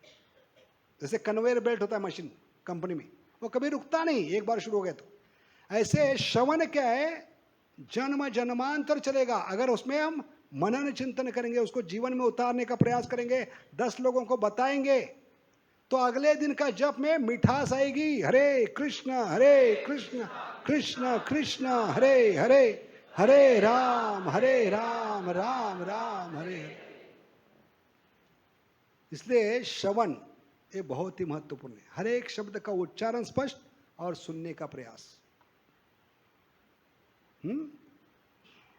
जैसे कन्वेयर बेल्ट होता है मशीन कंपनी में, वो कभी रुकता नहीं, एक बार शुरू हो गया तो। ऐसे श्रवण क्या है? जन्म जन्मांतर चलेगा। अगर उसमें हम मनन चिंतन करेंगे, उसको जीवन में उतारने का प्रयास करेंगे, 10 लोगों को बताएंगे, तो अगले दिन का जप में मिठास आएगी। हरे कृष्ण कृष्ण कृष्ण हरे हरे, हरे राम राम राम हरे हरे। इसलिए श्रवण ये बहुत ही महत्वपूर्ण है। हर एक शब्द का उच्चारण स्पष्ट और सुनने का प्रयास।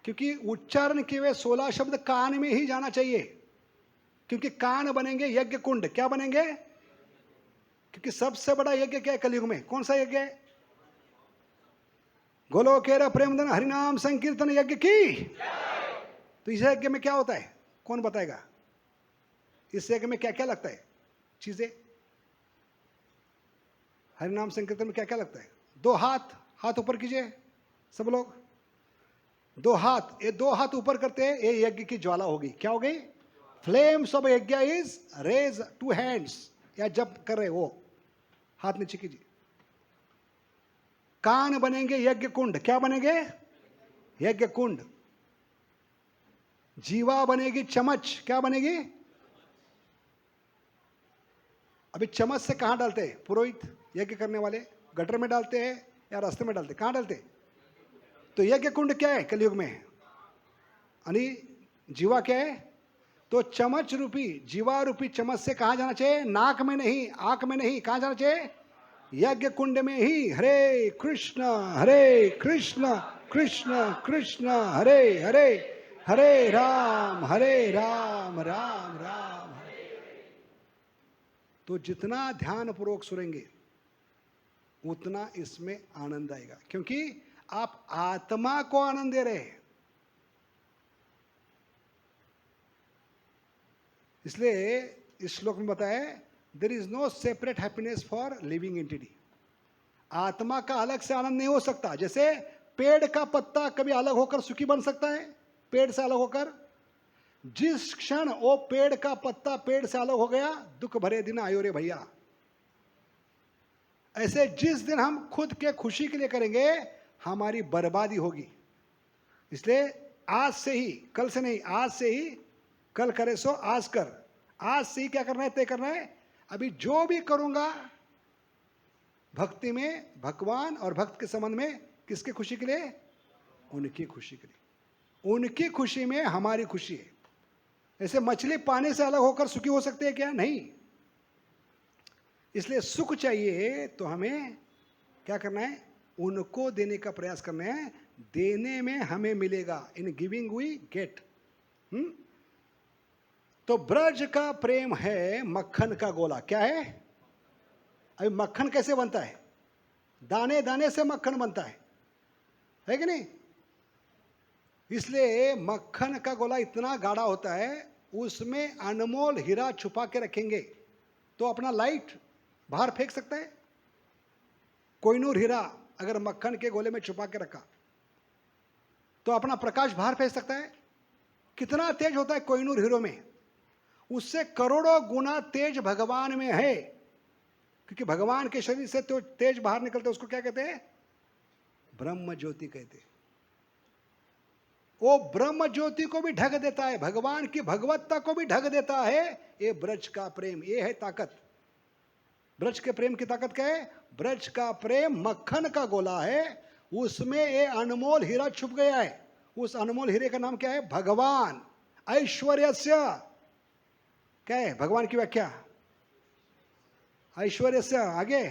क्योंकि उच्चारण के वे 16 शब्द कान में ही जाना चाहिए, क्योंकि कान बनेंगे यज्ञ कुंड। क्या बनेंगे? क्योंकि सबसे बड़ा यज्ञ क्या है कलयुग में? कौन सा यज्ञ है? गोलोकेरा प्रेमधन हरिनाम संकीर्तन यज्ञ की। तो इस यज्ञ में क्या होता है? कौन बताएगा? इस यज्ञ में क्या क्या लगता है चीजें? हरिनाम संकीर्तन में क्या क्या लगता है? 2 हाथ, हाथ ऊपर कीजिए सब लोग। 2 हाथ, ये 2 हाथ ऊपर करते हैं, ये यज्ञ की ज्वाला होगी। क्या हो गई? फ्लेम्स ऑफ यज्ञ इज रेज 2 हैंड्स। या जब कर रहे हो हाथ नीचे कीजिए। कान बनेंगे यज्ञ कुंड। क्या बनेंगे? यज्ञ कुंड। जीवा बनेगी चमच। क्या बनेगी? अभी चम्मच से कहां डालते हैं पुरोहित? यज्ञ करने वाले गटर में डालते हैं या रास्ते में डालते हैं? कहां डालते हैं? तो यज्ञ कुंड क्या है कलयुग में? यानी जीवा क्या है? तो चम्मच रूपी, जीवा रूपी चम्मच से कहां जाना चाहिए? नाक में नहीं, आंख में नहीं, कहां जाना चाहिए? यज्ञ कुंड में ही। हरे कृष्ण कृष्ण कृष्ण हरे हरे, हरे राम राम राम हरे। तो जितना ध्यान पूर्वक सुनेंगे उतना इसमें आनंद आएगा, क्योंकि आप आत्मा को आनंद दे रहे हैं। इसलिए इस श्लोक में बताया, there is no separate happiness for living entity. आत्मा का अलग से आनंद नहीं हो सकता। जैसे पेड़ का पत्ता कभी अलग होकर सुखी बन सकता है पेड़ से अलग होकर? जिस क्षण वो पेड़ का पत्ता पेड़ से अलग हो गया, दुख भरे दिन आयो रे भैया। ऐसे जिस दिन हम खुद के खुशी के लिए करेंगे, हमारी बर्बादी होगी। इसलिए आज से ही, कल से नहीं, आज से ही, कल करे सो आज कर। आज से ही क्या करना है? तय करना है, अभी जो भी करूंगा भक्ति में भगवान और भक्त के संबंध में, किसके खुशी के लिए? उनकी खुशी के लिए। उनकी खुशी में हमारी खुशी है। ऐसे मछली पानी से अलग होकर सुखी हो सकती है क्या? नहीं। इसलिए सुख चाहिए तो हमें क्या करना है? उनको देने का प्रयास करना है। देने में हमें मिलेगा। In giving we get. तो ब्रज का प्रेम है मक्खन का गोला। क्या है? अभी मक्खन कैसे बनता है? दाने दाने से मक्खन बनता है कि नहीं? इसलिए मक्खन का गोला इतना गाढ़ा होता है, उसमें अनमोल हीरा छुपा के रखेंगे तो अपना लाइट बाहर फेंक सकता है। कोहिनूर हीरा अगर मक्खन के गोले में छुपा के रखा तो अपना प्रकाश बाहर फेंक सकता है। कितना तेज होता है कोहिनूर हीरो में? उससे करोड़ों गुना तेज भगवान में है, क्योंकि भगवान के शरीर से तो तेज बाहर निकलते, उसको क्या कहते हैं? ब्रह्म ज्योति कहते हैं। वो ब्रह्म ज्योति को भी ढक देता है, भगवान की भगवत्ता को भी ढक देता है। ये ब्रज का प्रेम, ये है ताकत। ब्रज के प्रेम की ताकत क्या है? ब्रज का प्रेम मक्खन का गोला है, उसमें ये अनमोल हीरा छुप गया है। उस अनमोल हीरे का नाम क्या है? भगवान। ऐश्वर्यस्य क्या है भगवान की व्याख्या? ऐश्वर्य से आगे,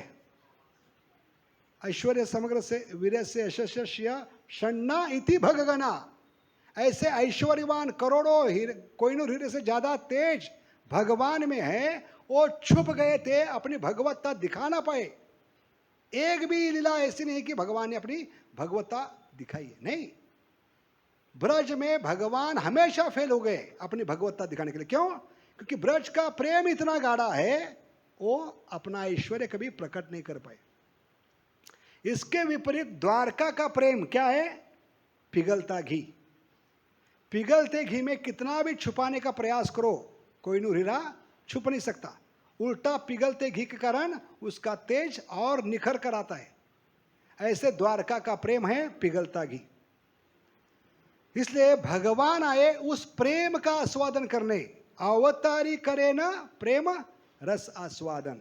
ऐश्वर्य समग्र से वीर से यशस्य षण्णा इति भगगना। ऐसे ऐश्वर्यवान करोड़ों कोहिनूर हीरे से ज्यादा तेज भगवान में है। वो छुप गए थे, अपनी भगवत्ता दिखा ना पाए। एक भी लीला ऐसी नहीं कि भगवान ने अपनी भगवत्ता दिखाई है, नहीं। ब्रज में भगवान हमेशा फेल हो गए अपनी भगवत्ता दिखाने के लिए। क्यों? क्योंकि ब्रज का प्रेम इतना गाढ़ा है, वो अपना ऐश्वर्य कभी प्रकट नहीं कर पाए। इसके विपरीत द्वारका का प्रेम क्या है? पिघलता घी। पिघलते घी में कितना भी छुपाने का प्रयास करो, कोहिनूर हीरा छुप नहीं सकता। उल्टा पिघलते घी के कारण उसका तेज और निखर कर आता है। ऐसे द्वारका का प्रेम है पिघलता घी। इसलिए भगवान आए उस प्रेम का आस्वादन करने। अवतारी करे ना प्रेम रस आस्वादन।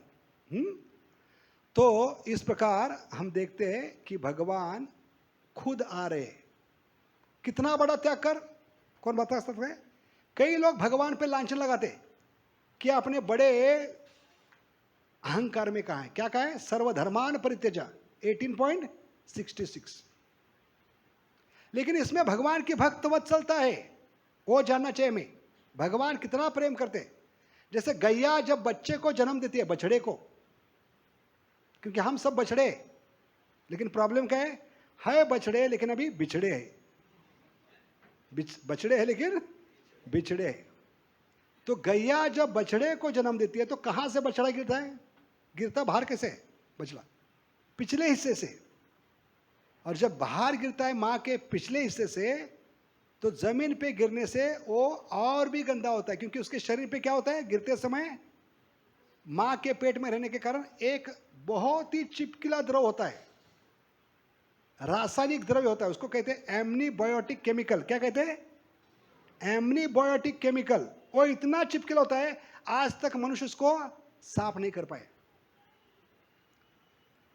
तो इस प्रकार हम देखते हैं कि भगवान खुद आ रहे। कितना बड़ा त्याग कर, कौन बता सकता है? कई लोग भगवान पे लांछन लगाते कि अपने बड़े अहंकार में कहा है, क्या कहा है? सर्वधर्मान परित्यजा 18.66। लेकिन इसमें भगवान की भक्त वत्सलता है, वो जानना चाहिए हमें भगवान कितना प्रेम करते हैं। जैसे गैया जब बच्चे को जन्म देती है, बछड़े को, क्योंकि हम सब बछड़े, लेकिन प्रॉब्लम क्या है बछड़े लेकिन अभी बिछड़े है, बछड़े है लेकिन बिछड़े है। तो गैया जब बछड़े को जन्म देती है तो कहां से बछड़ा गिरता है? गिरता बाहर कैसे? बछड़ा पिछले हिस्से से। और जब बाहर गिरता है मां के पिछले हिस्से से, तो जमीन पे गिरने से वो और भी गंदा होता है, क्योंकि उसके शरीर पे क्या होता है गिरते समय? मां के पेट में रहने के कारण एक बहुत ही चिपकिला द्रव होता है, रासायनिक द्रव्य होता है, उसको कहते हैं एमनीबायोटिक केमिकल। क्या कहते हैं? एमनीबायोटिक केमिकल। वो इतना चिपकिला होता है, आज तक मनुष्य उसको साफ नहीं कर पाए।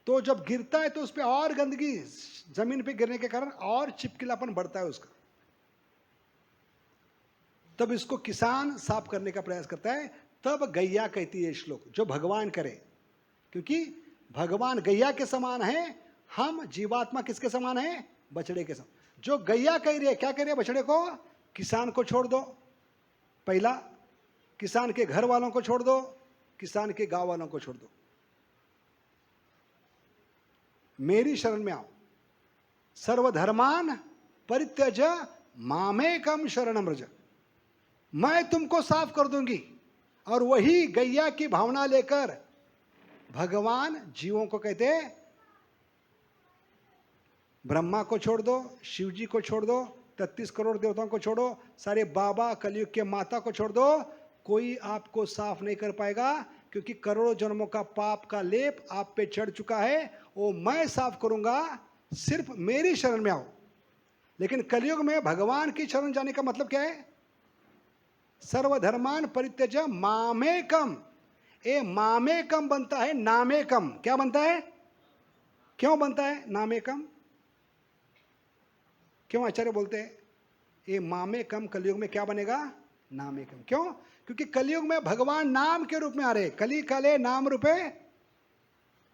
तो जब गिरता है तो उस पर और गंदगी, जमीन पे गिरने के कारण और चिपकिलापन बढ़ता है उसका। तब इसको किसान साफ करने का प्रयास करता है। तब गैया कहती है श्लोक, जो भगवान करे, क्योंकि भगवान गैया के समान है, हम जीवात्मा किसके समान है? बछड़े के समान। जो गैया कह रही है, क्या कह रही है बछड़े को? किसान को छोड़ दो, पहला किसान के घर वालों को छोड़ दो, किसान के गांव वालों को छोड़ दो, मेरी शरण में आओ। सर्वधर्मान परित्यज मामेकम शरणम व्रज, मैं तुमको साफ कर दूंगी। और वही गैया की भावना लेकर भगवान जीवों को कहते हैं, ब्रह्मा को छोड़ दो, शिव जी को छोड़ दो, 33 करोड़ देवताओं को छोड़ो, सारे बाबा कलयुग के माता को छोड़ दो, कोई आपको साफ नहीं कर पाएगा, क्योंकि करोड़ों जन्मों का पाप का लेप आप पे चढ़ चुका है, वो मैं साफ करूंगा, सिर्फ मेरी शरण में आओ। लेकिन कलयुग में भगवान की शरण जाने का मतलब क्या है? सर्वधर्मान परित्यज मामेकम। ए मामेकम बनता है नामेकम। क्या बनता है? क्यों बनता है नामेकम? क्यों आचार्य बोलते हैं ये मामेकम कलयुग में क्या बनेगा? नामेकम। क्यों? क्योंकि कलयुग में भगवान नाम के रूप में आ रहे, कली काले नाम रूपे,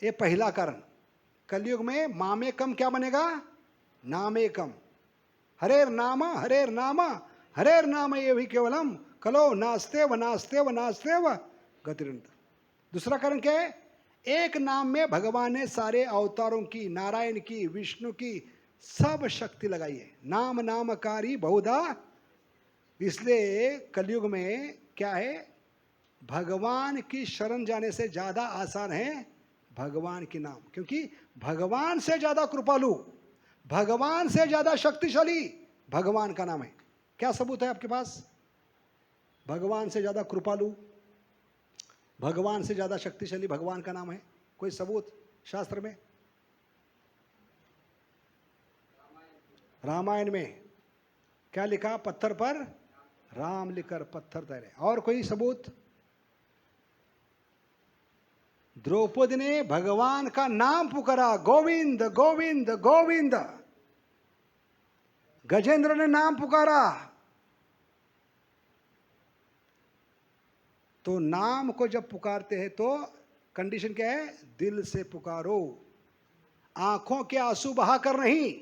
ये पहला कारण। कलयुग में मामेकम क्या बनेगा? नामेकम। हरेर नाम हरेर नाम हरेर नाम ये भी केवलम कलो नास्ते व नास्ते व नास्ते व गतिरंत। दूसरा कारण क्या है? एक नाम में भगवान ने सारे अवतारों की, नारायण की, विष्णु की, सब शक्ति लगाई है। नाम नामकारी बहुधा। इसलिए कलयुग में क्या है? भगवान की शरण जाने से ज्यादा आसान है भगवान के नाम, क्योंकि भगवान से ज्यादा कृपालु, भगवान से ज्यादा शक्तिशाली भगवान का नाम है। क्या सबूत है आपके पास? भगवान से ज्यादा कृपालु, भगवान से ज्यादा शक्तिशाली भगवान का नाम है? कोई सबूत शास्त्र में? रामायण में क्या लिखा? पत्थर पर राम लिखकर पत्थर तैरे। और कोई सबूत? द्रौपदी ने भगवान का नाम पुकारा, गोविंद गोविंद गोविंद। गजेंद्र ने नाम पुकारा। तो नाम को जब पुकारते हैं तो कंडीशन क्या है? दिल से पुकारो, आंखों के आंसू बहाकर नहीं,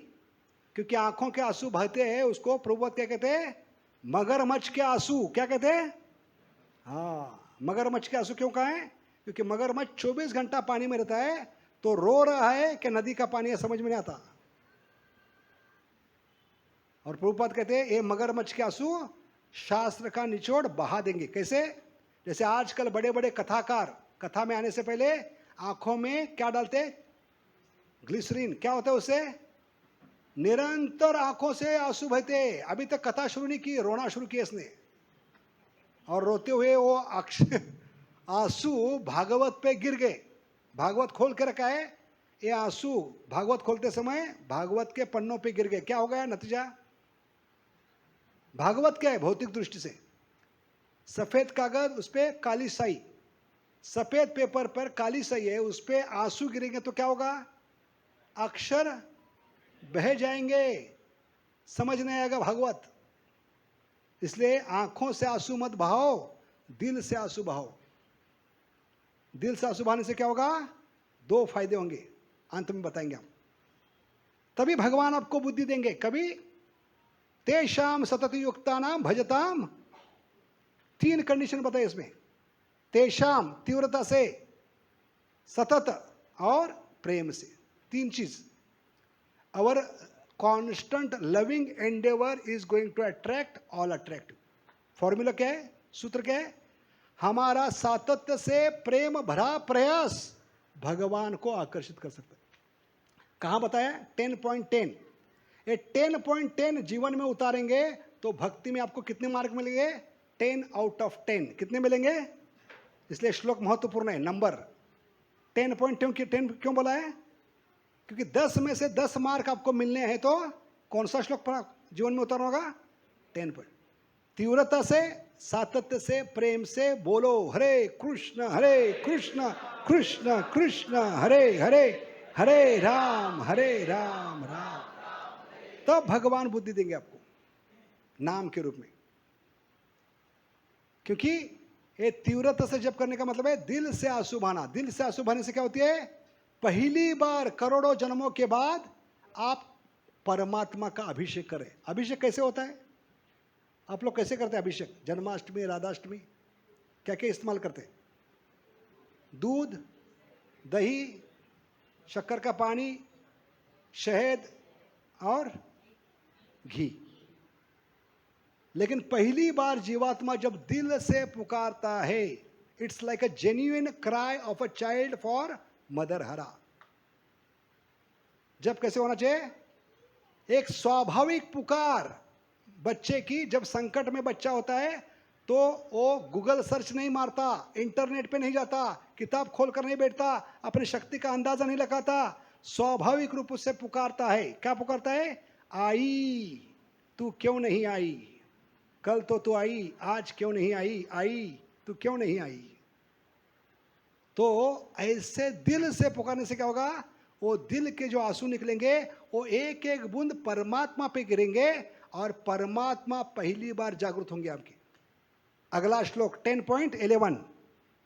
क्योंकि आंखों के आंसू बहते हैं उसको प्रभुपद क्या कहते हैं? मगरमच्छ के आंसू। क्या कहते हैं? हाँ, मगरमच्छ के आंसू क्यों कहा है? क्योंकि मगरमच्छ 24 घंटा पानी में रहता है, तो रो रहा है कि नदी का पानी है, समझ में नहीं आता। और प्रभुपाद कहते हैं ये मगरमच्छ के आंसू शास्त्र का निचोड़ बहा देंगे। कैसे? जैसे आजकल बड़े बड़े कथाकार कथा में आने से पहले आंखों में क्या डालते? ग्लिसरीन। क्या होता है उससे? निरंतर आंखों से आंसू बहते। अभी तक कथा शुरू नहीं की, रोना शुरू किया इसने, और रोते हुए वो आंसू भागवत पे गिर गए। भागवत खोल के रखा है, ये आंसू भागवत खोलते समय भागवत के पन्नों पे गिर गए। क्या हो गया नतीजा? भागवत क्या है भौतिक दृष्टि से? सफेद कागज, उस पर काली स्याही, सफेद पेपर पर काली स्याही है, उस पर आंसू गिरेंगे तो क्या होगा? अक्षर बह जाएंगे, समझ नहीं आएगा भागवत। इसलिए आंखों से आंसू मत बहाओ, दिल से आंसू बहाओ। दिल से आंसू बहाने से क्या होगा? 2 फायदे होंगे, अंत में बताएंगे हम। तभी भगवान आपको बुद्धि देंगे। कभी तेषाम सतत युक्ता नाम भजताम, 3 कंडीशन बताए इसमें। तेषाम तीव्रता से, सतत और प्रेम से, 3 चीज। Our constant loving endeavour is going to attract all attractive. Formula क्या है? सूत्र क्या है? हमारा सातत्य से प्रेम भरा प्रयास भगवान को आकर्षित कर सकता है। कहां बताया? 10.10। ये 10.10 जीवन में उतारेंगे तो भक्ति में आपको कितने मार्क मिलेंगे? 10 आउट ऑफ 10। कितने मिलेंगे? इसलिए श्लोक महत्वपूर्ण है। नंबर 10.10 क्यों बोला है? क्योंकि 10 में से 10 मार्क आपको मिलने हैं, तो कौन सा श्लोक पर जीवन में उतारना होगा? 10 पॉइंट। तीव्रता से, सातत्य से, प्रेम से बोलो हरे कृष्ण कृष्ण कृष्ण हरे हरे, हरे राम राम। तब भगवान बुद्धि देंगे आपको नाम के रूप में। क्योंकि ये तीव्रता से जप करने का मतलब है दिल से आंसू बहाना। दिल से आंसू बहाने से क्या होती है? पहली बार करोड़ों जन्मों के बाद आप परमात्मा का अभिषेक करें। अभिषेक कैसे होता है? आप लोग कैसे करते हैं अभिषेक? जन्माष्टमी, राधाष्टमी, क्या क्या इस्तेमाल करते हैं? दूध, दही, शक्कर का पानी, शहद और घी। लेकिन पहली बार जीवात्मा जब दिल से पुकारता है, it's like a genuine cry of a child for mother हरा। जब कैसे होना चाहिए? एक स्वाभाविक पुकार बच्चे की। जब संकट में बच्चा होता है तो वो गूगल सर्च नहीं मारता, इंटरनेट पे नहीं जाता, किताब खोलकर नहीं बैठता, अपनी शक्ति का अंदाजा नहीं लगाता, स्वाभाविक रूप से पुकारता है। क्या पुकारता है? आई, तू क्यों नहीं आई? कल तो तू आई, आज क्यों नहीं आई? आई, तू क्यों नहीं आई? तो ऐसे दिल से पुकारने से क्या होगा? वो दिल के जो आंसू निकलेंगे वो एक एक बूंद परमात्मा पे गिरेंगे और परमात्मा पहली बार जागृत होंगे आपके। अगला श्लोक 10.11।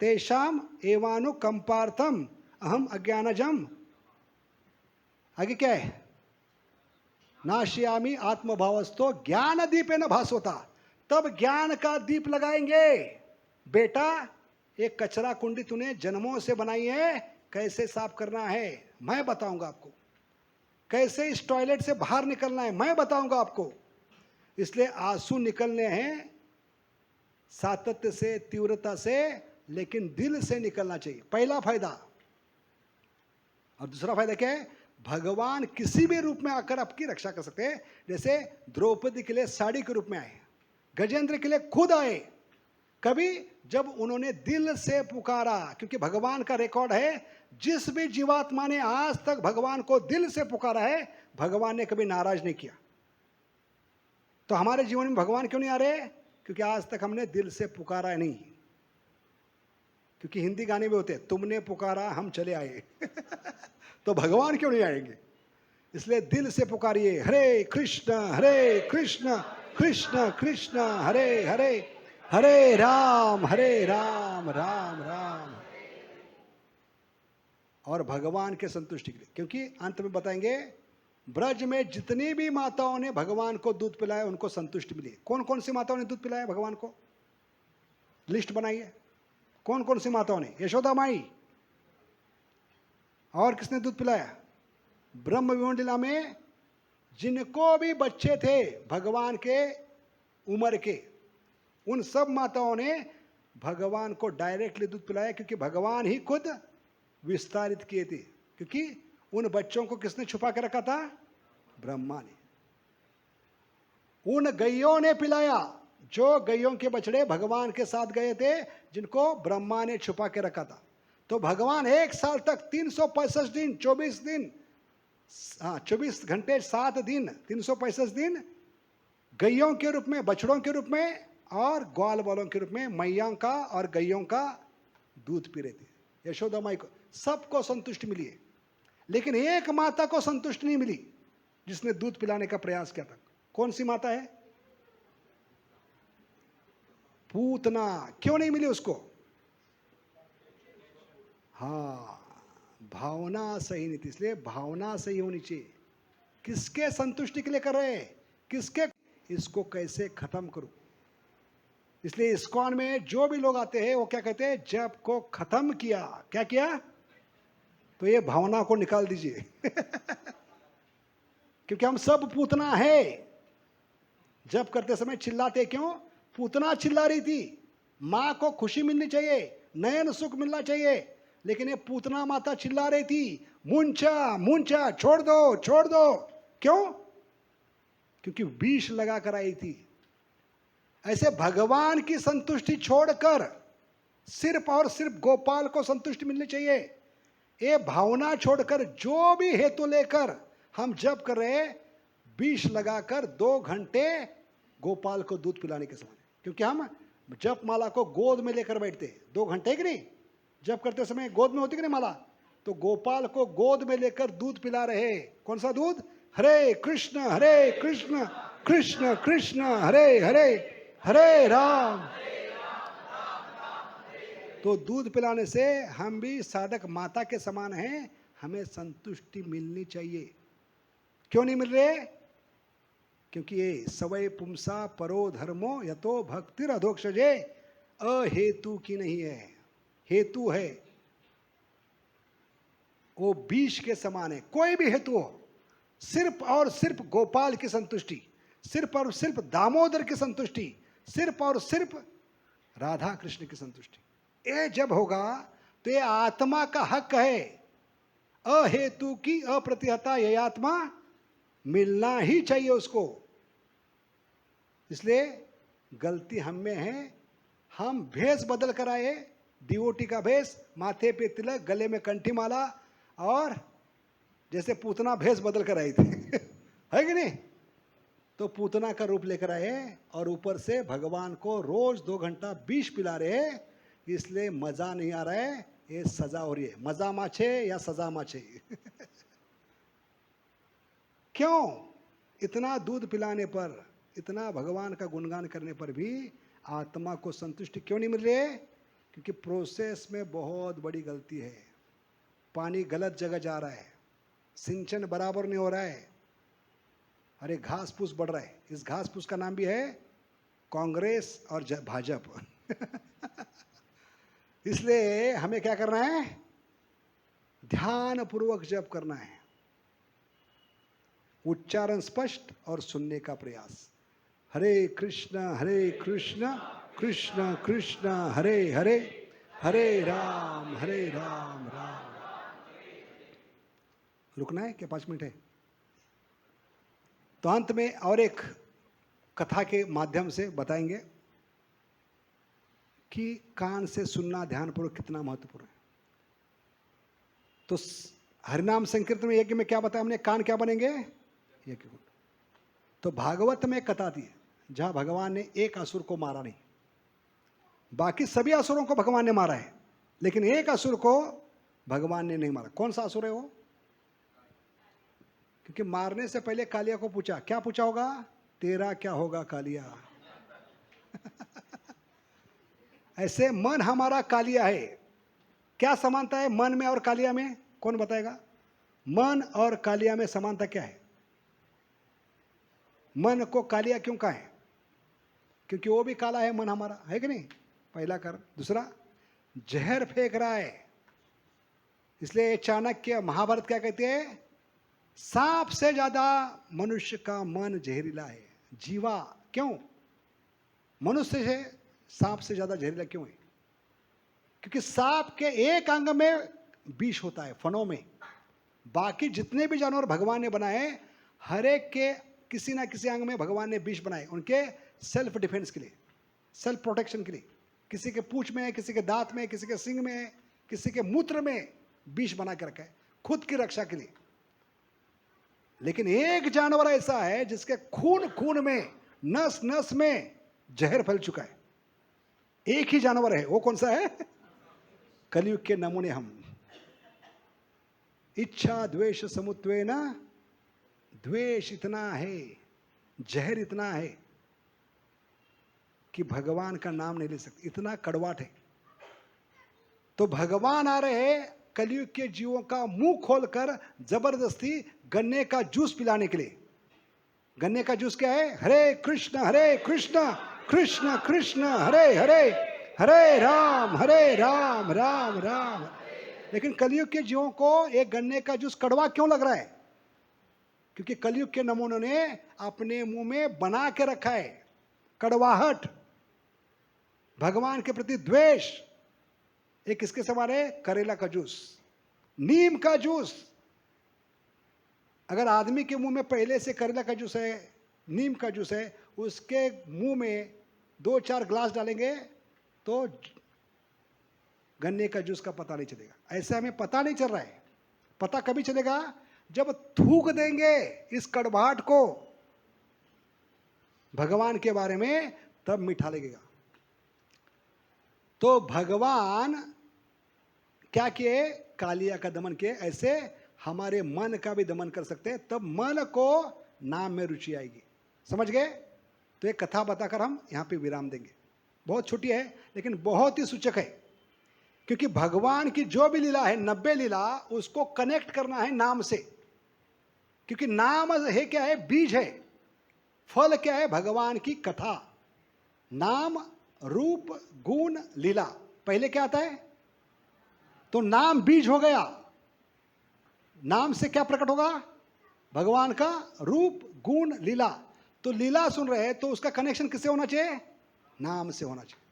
तेषाम एवानुकंपार्थम अहम अज्ञानजम। आगे क्या है? नाशयामी आत्मभावस्तो ज्ञान दीपे न भासोता। तब ज्ञान का दीप लगाएंगे। बेटा, एक कचरा कुंडी तूने जन्मों से बनाई है, कैसे साफ करना है मैं बताऊंगा आपको। कैसे इस टॉयलेट से बाहर निकलना है मैं बताऊंगा आपको। इसलिए आंसू निकलने हैं सातत्य से, तीव्रता से, लेकिन दिल से निकलना चाहिए। पहला फायदा। और दूसरा फायदा क्या है? भगवान किसी भी रूप में आकर आपकी रक्षा कर सकते हैं। जैसे द्रौपदी के लिए साड़ी के रूप में आए, गजेंद्र के लिए खुद आए। कभी जब उन्होंने दिल से पुकारा। क्योंकि भगवान का रिकॉर्ड है, जिस भी जीवात्मा ने आज तक भगवान को दिल से पुकारा है, भगवान ने कभी नाराज नहीं किया। तो हमारे जीवन में भगवान क्यों नहीं आ रहे? क्योंकि आज तक हमने दिल से पुकारा नहीं। क्योंकि हिंदी गाने में होते हैं, तुमने पुकारा हम चले आए। तो भगवान क्यों नहीं आएंगे? इसलिए दिल से पुकारिए, हरे कृष्ण कृष्ण कृष्ण हरे हरे, हरे राम राम राम। और भगवान के संतुष्टि के लिए। क्योंकि अंत में बताएंगे, ब्रज में जितनी भी माताओं ने भगवान को दूध पिलाया उनको संतुष्टि मिली। कौन कौन सी माताओं ने दूध पिलाया भगवान को? लिस्ट बनाइए। कौन कौन सी माताओं ने? यशोदा माई। और किसने दूध पिलाया? ब्रह्म विमोचन लीला में जिनको भी बच्चे थे भगवान के उम्र के, उन सब माताओं ने भगवान को डायरेक्टली दूध पिलाया। क्योंकि भगवान ही खुद विस्तारित किए थे। क्योंकि उन बच्चों को किसने छुपा के रखा था? ब्रह्मा ने। उन गैयों ने पिलाया, जो गैयों के बछड़े भगवान के साथ गए थे, जिनको ब्रह्मा ने छुपा के रखा था। तो भगवान 1 साल तक 365 दिन, 24 दिन, 24 घंटे 7 दिन, 365 दिन गैयों के रूप में, बछड़ों के रूप में और ग्वाल वालों के रूप में मैया का और गैयों का दूध पी रहे थे। यशोदा माई को सबको संतुष्टि मिली है, लेकिन एक माता को संतुष्टि नहीं मिली जिसने दूध पिलाने का प्रयास किया था। कौन सी माता है? पूतना। क्यों नहीं मिली उसको? हाँ, भावना सही नहीं थी, इसलिए भावना सही होनी चाहिए। किसके संतुष्टि के लिए कर रहे हैं, किसके, इसको कैसे खत्म करूं। इसलिए इस्कॉन में जो भी लोग आते हैं वो क्या कहते हैं, जब को खत्म किया, क्या किया, तो ये भावना को निकाल दीजिए क्योंकि हम सब पूतना है। जब करते समय चिल्लाते क्यों, पूतना चिल्ला रही थी, माँ को खुशी मिलनी चाहिए, नयन सुख मिलना चाहिए, लेकिन ये पूतना माता चिल्ला रही थी, मुंचा मुंचा, छोड़ दो छोड़ दो। क्यों, क्योंकि विष लगा कर आई थी। ऐसे भगवान की संतुष्टि छोड़कर सिर्फ और सिर्फ गोपाल को संतुष्टि मिलनी चाहिए। ये भावना छोड़कर जो भी हेतु लेकर हम जप कर रहे, विष लगाकर 2 घंटे गोपाल को दूध पिलाने के समान। क्योंकि हम जप माला को गोद में लेकर बैठते 2 घंटे कि नहीं, जप करते समय गोद में होती कि नहीं माला, तो गोपाल को गोद में लेकर दूध पिला रहे। कौन सा दूध, हरे कृष्ण कृष्ण कृष्ण हरे हरे, हरे राम। तो दूध पिलाने से हम भी साधक माता के समान हैं, हमें संतुष्टि मिलनी चाहिए। क्यों नहीं मिल रहे, क्योंकि ये सवय पुंसा परो धर्मो यतो भक्तिर अधोक्षजे, अहेतु की नहीं है, हेतु है, वो विष के समान है। कोई भी हेतु हो, सिर्फ और सिर्फ गोपाल की संतुष्टि, सिर्फ और सिर्फ दामोदर की संतुष्टि, सिर्फ और सिर्फ राधा कृष्ण की संतुष्टि, ये जब होगा तो ये आत्मा का हक है। अहेतु की अप्रतिहता ये आत्मा मिलना ही चाहिए उसको। इसलिए गलती हम में है, हम भेष बदल कर आए, डिवोटी का भेष, माथे पे तिलक, गले में कंठी माला, और जैसे पूतना भेष बदल कर आई थी है कि नहीं, तो पूतना का रूप लेकर आए और ऊपर से भगवान को रोज 2 घंटा विष पिला रहे। इसलिए मजा नहीं आ रहा है, ये सजा हो रही है। मजा माछे या सजा माछे क्यों, इतना दूध पिलाने पर, इतना भगवान का गुणगान करने पर भी आत्मा को संतुष्टि क्यों नहीं मिल रही है, क्योंकि प्रोसेस में बहुत बड़ी गलती है। पानी गलत जगह जा रहा है, सिंचन बराबर नहीं हो रहा है, अरे घास फूस बढ़ रहा है। इस घास फूस का नाम भी है कांग्रेस और भाजपा इसलिए हमें क्या करना है, ध्यान पूर्वक जप करना है, उच्चारण स्पष्ट और सुनने का प्रयास। हरे कृष्ण कृष्ण कृष्ण हरे हरे, हरे राम राम राम। रुकना है क्या, 5 मिनट है? तो अंत में और एक कथा के माध्यम से बताएंगे कि कान से सुनना ध्यानपूर्वक कितना महत्वपूर्ण है। तो हरिनाम संकीर्तन में यज्ञ में क्या बताया हमने, कान क्या बनेंगे, यज्ञ कुंड। तो भागवत में कथा दी है जहां भगवान ने एक असुर को मारा नहीं, बाकी सभी असुरों को भगवान ने मारा है, लेकिन एक असुर को भगवान ने नहीं मारा। कौन सा असुर है वो, क्योंकि मारने से पहले कालिया को पूछा, क्या पूछा होगा, तेरा क्या होगा कालिया ऐसे मन हमारा कालिया है। क्या समानता है मन में और कालिया में, कौन बताएगा? मन और कालिया में समानता क्या है? मन को कालिया क्यों कहा है? क्योंकि वो भी काला है मन हमारा, है कि नहीं? पहला कारण। दूसरा, जहर फेंक रहा है। इसलिए चाणक्य महाभारत क्या कहते हैं, सांप से ज्यादा मनुष्य का मन जहरीला है। जीवा क्यों, मनुष्य से सांप से ज्यादा जहरीला क्यों है? क्योंकि सांप के एक अंग में विष होता है, फनों में। बाकी जितने भी जानवर भगवान ने बनाए, हर एक के किसी ना किसी अंग में भगवान ने विष बनाए, उनके सेल्फ डिफेंस के लिए, सेल्फ प्रोटेक्शन के लिए। किसी के पूंछ में है, किसी के दांत में, किसी के सिंग में है, किसी के मूत्र में विष बना के रखा है, खुद की रक्षा के लिए। लेकिन एक जानवर ऐसा है जिसके खून खून में, नस नस में जहर फैल चुका है। एक ही जानवर है, वो कौन सा है? कलयुग के नमूने हम। इच्छा द्वेष समुत्वेन, द्वेष इतना है, जहर इतना है कि भगवान का नाम नहीं ले सकते, इतना कड़वाट है। तो भगवान आ रहे कलयुग के जीवों का मुंह खोलकर जबरदस्ती गन्ने का जूस पिलाने के लिए। गन्ने का जूस क्या है? हरे कृष्ण कृष्ण कृष्ण हरे हरे, हरे राम राम राम। लेकिन कलयुग के जीवों को एक गन्ने का जूस कड़वा क्यों लग रहा है? क्योंकि कलयुग के नमूनों ने अपने मुंह में बना के रखा है कड़वाहट, भगवान के प्रति द्वेष। एक किसके समान है? करेला का जूस, नीम का जूस। अगर आदमी के मुंह में पहले से करेला का जूस है, नीम का जूस है, उसके मुंह में 2-4 ग्लास डालेंगे तो गन्ने का जूस का पता नहीं चलेगा। ऐसे हमें पता नहीं चल रहा है। पता कभी चलेगा? जब थूक देंगे इस कड़वाहट को भगवान के बारे में, तब मीठा लगेगा। तो भगवान क्या किए? कालिया का दमन किए। ऐसे हमारे मन का भी दमन कर सकते हैं, तब मन को नाम में रुचि आएगी। समझ गए? तो एक कथा बताकर हम यहां पे विराम देंगे। बहुत छोटी है लेकिन बहुत ही सूचक है, क्योंकि भगवान की जो भी लीला है, 90 लीला, उसको कनेक्ट करना है नाम से। क्योंकि नाम है क्या है? बीज है। फल क्या है? भगवान की कथा। नाम, रूप, गुण, लीला। पहले क्या आता है? तो नाम बीज हो गया। नाम से क्या प्रकट होगा? भगवान का रूप, गुण, लीला। तो लीला सुन रहे हैं तो उसका कनेक्शन किससे होना चाहिए? नाम से होना चाहिए।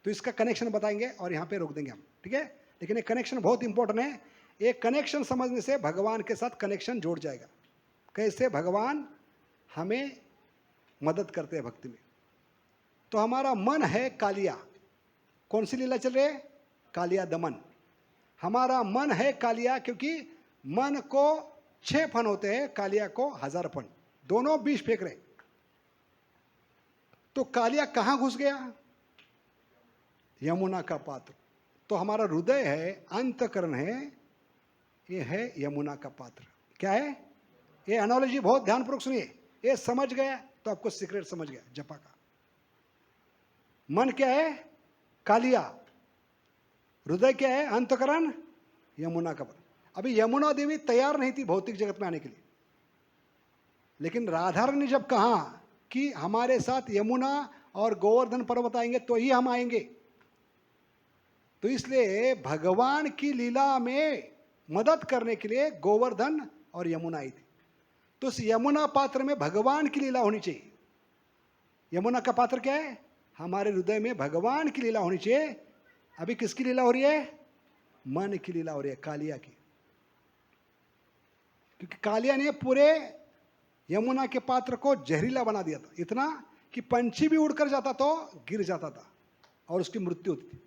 तो इसका कनेक्शन बताएंगे और यहां पे रोक देंगे हम, ठीक है? लेकिन ये कनेक्शन बहुत इंपॉर्टेंट है। एक कनेक्शन समझने से भगवान के साथ कनेक्शन जोड़ जाएगा। कैसे? भगवान हमें मदद करते हैं भक्ति में। तो हमारा मन है कालिया। कौन सी लीला चल रही है? कालिया दमन। हमारा मन है कालिया, क्योंकि मन को 6 फन होते हैं, कालिया को 1000 फन। दोनों बीज फेंक रहे। तो कालिया कहां घुस गया? यमुना का पात्र। तो हमारा हृदय है, अंतकरण है, ये है यमुना का पात्र। क्या है? ये एनालॉजी बहुत ध्यानपूर्वक सुनिए। ये समझ गया तो आपको सीक्रेट समझ गया जपा का। मन क्या है? कालिया। हृदय क्या है? अंतकरण, यमुना का पात्र। अभी यमुना देवी तैयार नहीं थी भौतिक जगत में आने के लिए, लेकिन राधा रानी ने जब कहा कि हमारे साथ यमुना और गोवर्धन पर्वत आएंगे तो ही हम आएंगे, तो इसलिए भगवान की लीला में मदद करने के लिए गोवर्धन और यमुना आई थी। तो उस यमुना पात्र में भगवान की लीला होनी चाहिए। यमुना का पात्र क्या है? हमारे हृदय में भगवान की लीला होनी चाहिए। अभी किसकी लीला हो रही है? मन की लीला हो रही है, कालिया की। क्योंकि कालिया ने पूरे यमुना के पात्र को जहरीला बना दिया था, इतना कि पंछी भी उड़कर जाता तो गिर जाता था और उसकी मृत्यु होती थी।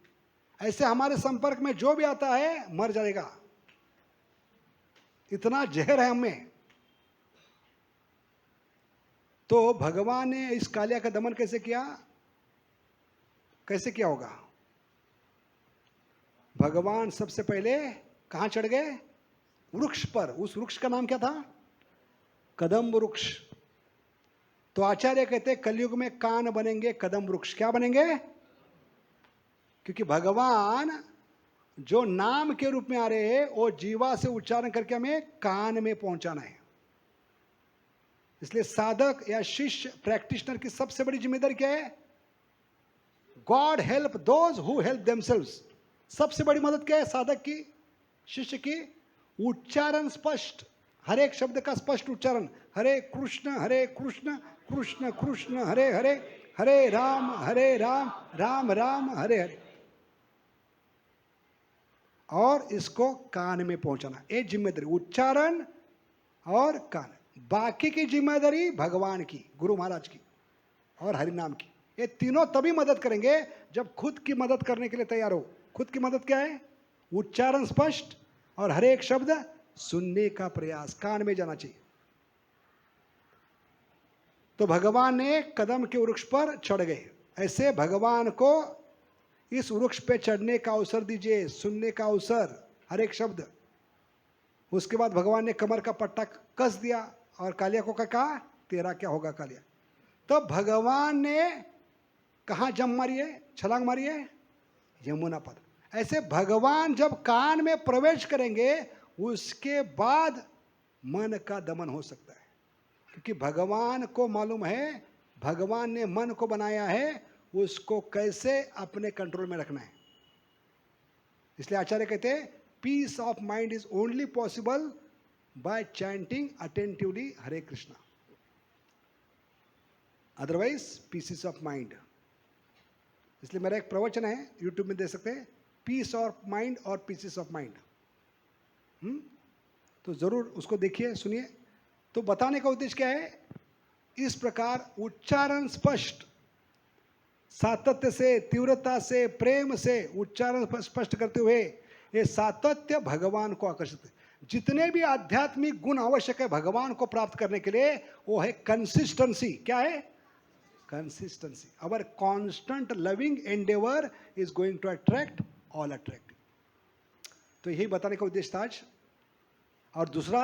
ऐसे हमारे संपर्क में जो भी आता है मर जाएगा, इतना जहर है हमें। तो भगवान ने इस कालिया का दमन कैसे किया? कैसे किया होगा? भगवान सबसे पहले कहां चढ़ गए? वृक्ष पर। उस वृक्ष का नाम क्या था? कदम वृक्ष। तो आचार्य कहते हैं कलयुग में कान बनेंगे कदम वृक्ष। क्या बनेंगे? क्योंकि भगवान जो नाम के रूप में आ रहे हैं वो जीवा से उच्चारण करके हमें कान में पहुंचाना है। इसलिए साधक या शिष्य, प्रैक्टिशनर की सबसे बड़ी जिम्मेदारी क्या है? God help those who help themselves. सबसे बड़ी मदद क्या है साधक की, शिष्य की? उच्चारण स्पष्ट, हर एक शब्द का स्पष्ट उच्चारण। हरे कृष्ण कृष्ण कृष्ण हरे हरे, हरे राम राम राम हरे हरे। और इसको कान में पहुंचाना, ये जिम्मेदारी, उच्चारण और कान। बाकी की जिम्मेदारी भगवान की, गुरु महाराज की और हरिनाम की। ये तीनों तभी मदद करेंगे जब खुद की मदद करने के लिए तैयार हो। खुद की मदद क्या है? उच्चारण स्पष्ट और हर एक शब्द सुनने का प्रयास, कान में जाना चाहिए। तो भगवान ने कदम के वृक्ष पर चढ़ गए। ऐसे भगवान को इस वृक्ष पे चढ़ने का अवसर दीजिए, सुनने का अवसर, हर एक शब्द। उसके बाद भगवान ने कमर का पट्टा कस दिया और कालिया को कहा तेरा क्या होगा कालिया। तो भगवान ने कहाँ जंप मारी है, छलांग मारी है? यमुना पात्र। ऐसे भगवान जब कान में प्रवेश करेंगे उसके बाद मन का दमन हो सकता है, क्योंकि भगवान को मालूम है, भगवान ने मन को बनाया है, उसको कैसे अपने कंट्रोल में रखना है। इसलिए आचार्य कहते हैं peace of mind is only possible by chanting attentively Hare Krishna, otherwise pieces of mind. इसलिए मेरा एक प्रवचन है, यूट्यूब में दे सकते हैं, पीस ऑफ माइंड और पीसेस ऑफ माइंड। तो जरूर उसको देखिए, सुनिए। तो बताने का उद्देश्य क्या है, इस प्रकार उच्चारण स्पष्ट, सातत्य से, तीव्रता से, प्रेम से उच्चारण स्पष्ट करते हुए ये सातत्य भगवान को आकर्षित है। जितने भी आध्यात्मिक गुण आवश्यक है भगवान को प्राप्त करने के लिए, वो है कंसिस्टेंसी। क्या है? Consistency. Our constant loving endeavour is going to attract all attractive. तो यही बताने का उद्देश्य था आज। और दूसरा,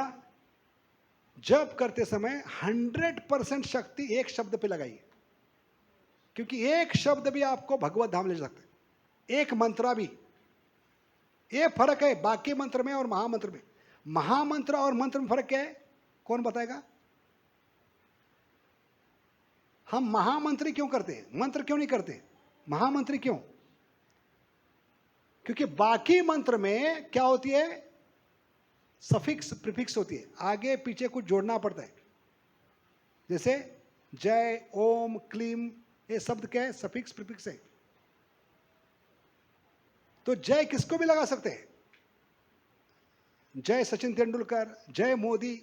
जप करते समय 100% शक्ति एक शब्द पे लगाइए, क्योंकि एक शब्द भी आपको भगवत धाम ले सकता है, एक मंत्रा भी। ये फर्क है बाकी मंत्र में और महामंत्र में। महामंत्र और मंत्र में फर्क क्या है, कौन बताएगा? हम महामंत्री क्यों करते हैं, मंत्र क्यों नहीं करते? महामंत्री क्यों? क्योंकि बाकी मंत्र में क्या होती है, सफिक्स प्रीफिक्स होती है, आगे पीछे कुछ जोड़ना पड़ता है। जैसे जय, ओम, क्लीम, ये शब्द क्या है, सफिक्स प्रीफिक्स है। तो जय किसको भी लगा सकते हैं, जय सचिन तेंदुलकर, जय मोदी,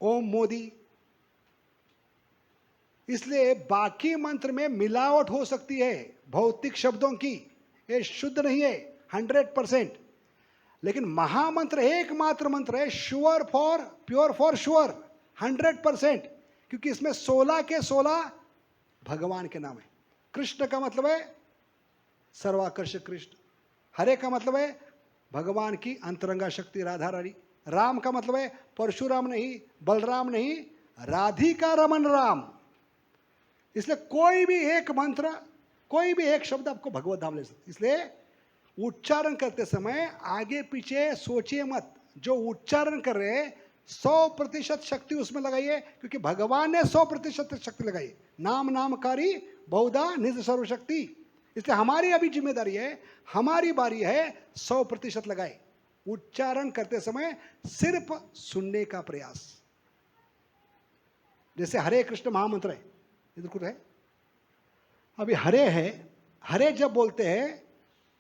ओम मोदी। इसलिए बाकी मंत्र में मिलावट हो सकती है भौतिक शब्दों की, ये शुद्ध नहीं है 100%। लेकिन महामंत्र एकमात्र मंत्र है, sure for, pure for sure, 100%, क्योंकि इसमें 16 के 16 भगवान के नाम है। कृष्ण का मतलब है सर्वाकर्षक कृष्ण, हरे का मतलब है भगवान की अंतरंगा शक्ति राधा रानी, राम का मतलब है परशुराम नहीं, बलराम नहीं, राधिका रमन राम। इसलिए कोई भी एक मंत्र, कोई भी एक शब्द आपको भगवत धाम ले सकते। इसलिए उच्चारण करते समय आगे पीछे सोचिए मत, जो उच्चारण कर रहे हैं 100% शक्ति उसमें लगाइए, क्योंकि भगवान ने 100% शक्ति लगाई। नाम नामकारी बहुधा निज सर्वशक्ति। इसलिए हमारी अभी जिम्मेदारी है, हमारी बारी है 100% लगाए। उच्चारण करते समय सिर्फ सुनने का प्रयास। जैसे हरे कृष्ण महामंत्र है, इधर कुछ है, अभी हरे है, हरे जब बोलते हैं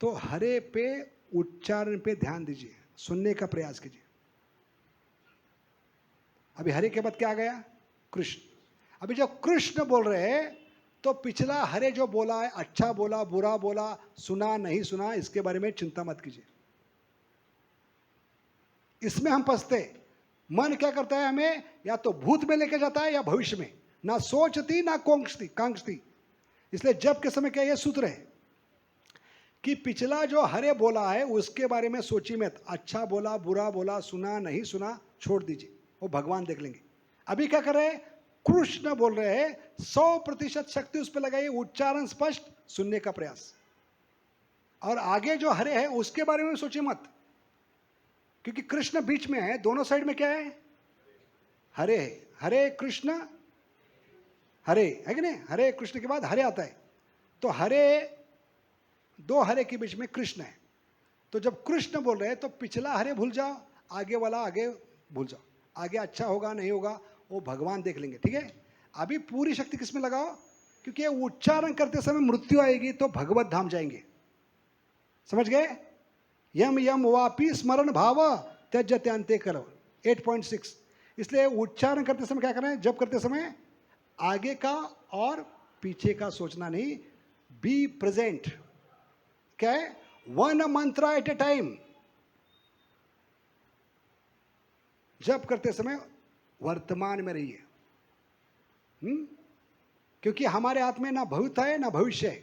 तो हरे पे उच्चारण पे ध्यान दीजिए, सुनने का प्रयास कीजिए। अभी हरे के बाद क्या आ गया, कृष्ण। अभी जब कृष्ण बोल रहे हैं तो पिछला हरे जो बोला है, अच्छा बोला, बुरा बोला, सुना नहीं सुना, इसके बारे में चिंता मत कीजिए। इसमें हम फंसते, मन क्या करता है, हमें या तो भूत में लेके जाता है या भविष्य में, ना सोचती ना कांक्षती। इसलिए जब के समय क्या ये सूत्र है कि पिछला जो हरे बोला है उसके बारे में सोचिए मत, अच्छा बोला, बुरा बोला, सुना नहीं सुना, छोड़ दीजिए, वो भगवान देख लेंगे। अभी क्या कर रहे हैं, कृष्ण बोल रहे हैं, 100% शक्ति उस पर लगाइए, उच्चारण स्पष्ट, सुनने का प्रयास। और आगे जो हरे है उसके बारे में सोचिए मत, क्योंकि कृष्ण बीच में है, दोनों साइड में क्या है, हरे है। हरे कृष्ण हरे है कि नहीं, हरे कृष्ण के बाद हरे आता है, तो हरे, दो हरे के बीच में कृष्ण है। तो जब कृष्ण बोल रहे हैं तो पिछला हरे भूल जाओ, आगे वाला आगे भूल जाओ। आगे अच्छा होगा नहीं होगा वो भगवान देख लेंगे, ठीक है। अभी पूरी शक्ति किस में लगाओ, क्योंकि उच्चारण करते समय मृत्यु आएगी तो भगवत धाम जाएंगे, समझ गए। यम यम वापी स्मरण भाव त्यजत्यांते करो, 8.6। इसलिए उच्चारण करते समय क्या करें, जब करते समय आगे का और पीछे का सोचना नहीं, बी प्रेजेंट। क्या है, वन मंत्र एट ए टाइम। जब करते समय वर्तमान में रहिए, क्योंकि हमारे हाथ में ना भूत है ना भविष्य है।